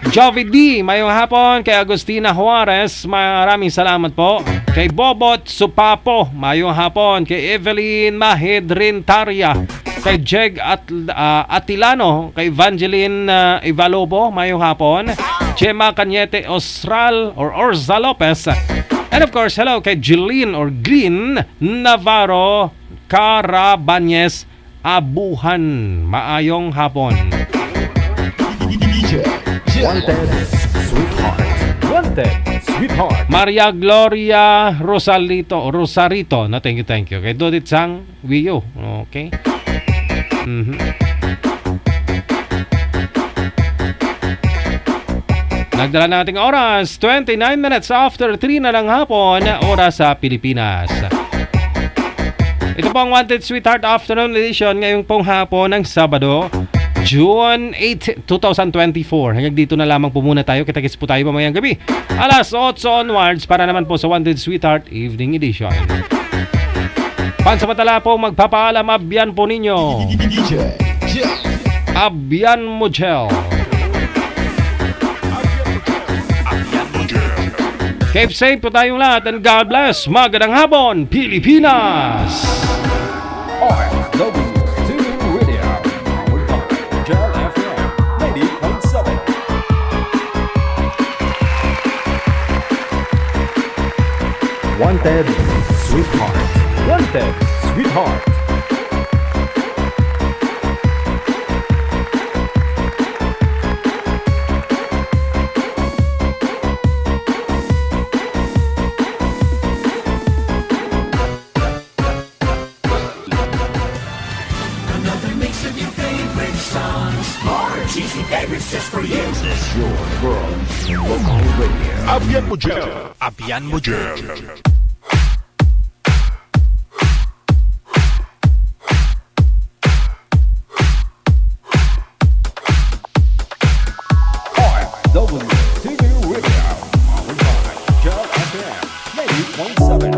Jovi D, mayong hapon. Kay Agustina Juarez, maraming salamat po. Kay Bobot Supapo, mayong hapon. Kay Evelyn Mahedrintaria, kay Jeg Atilano, kay Evangeline Ivalobo, mayong hapon. Chema Cañete Osral or Orza Lopez, and of course hello kay Jeline or Green Navarro Carabañez Abuhan, maayong hapon. Wanted Sweetheart. Maria Gloria Rosarito, no, thank you. Kay Dodit Sang Wiyo, okay. Nagdala nating oras, 29 minutes after 3 na ng hapon, oras sa Pilipinas. Ito po ang Wanted Sweetheart Afternoon Edition ngayong pong hapon ng Sabado, June 8, 2024. Hanggang dito na lamang po muna tayo. Kita-kits po tayo mamayang gabi, alas 8 onwards, para naman po sa Wanted Sweetheart Evening Edition. Pansamantala po magpapaalam, abyan po ninyo. Abyan Mujel. Keep safe po tayong lahat and God bless. Magandang hapon, Pilipinas! Wanted Sweetheart. Wanted Sweetheart. Another mix of your favorite songs. More cheesy favorites just for you. This is your world local radio. Abyan mo dyan. Abyan mo dyan. WTV Radio. Powered by Gel FM 90.7.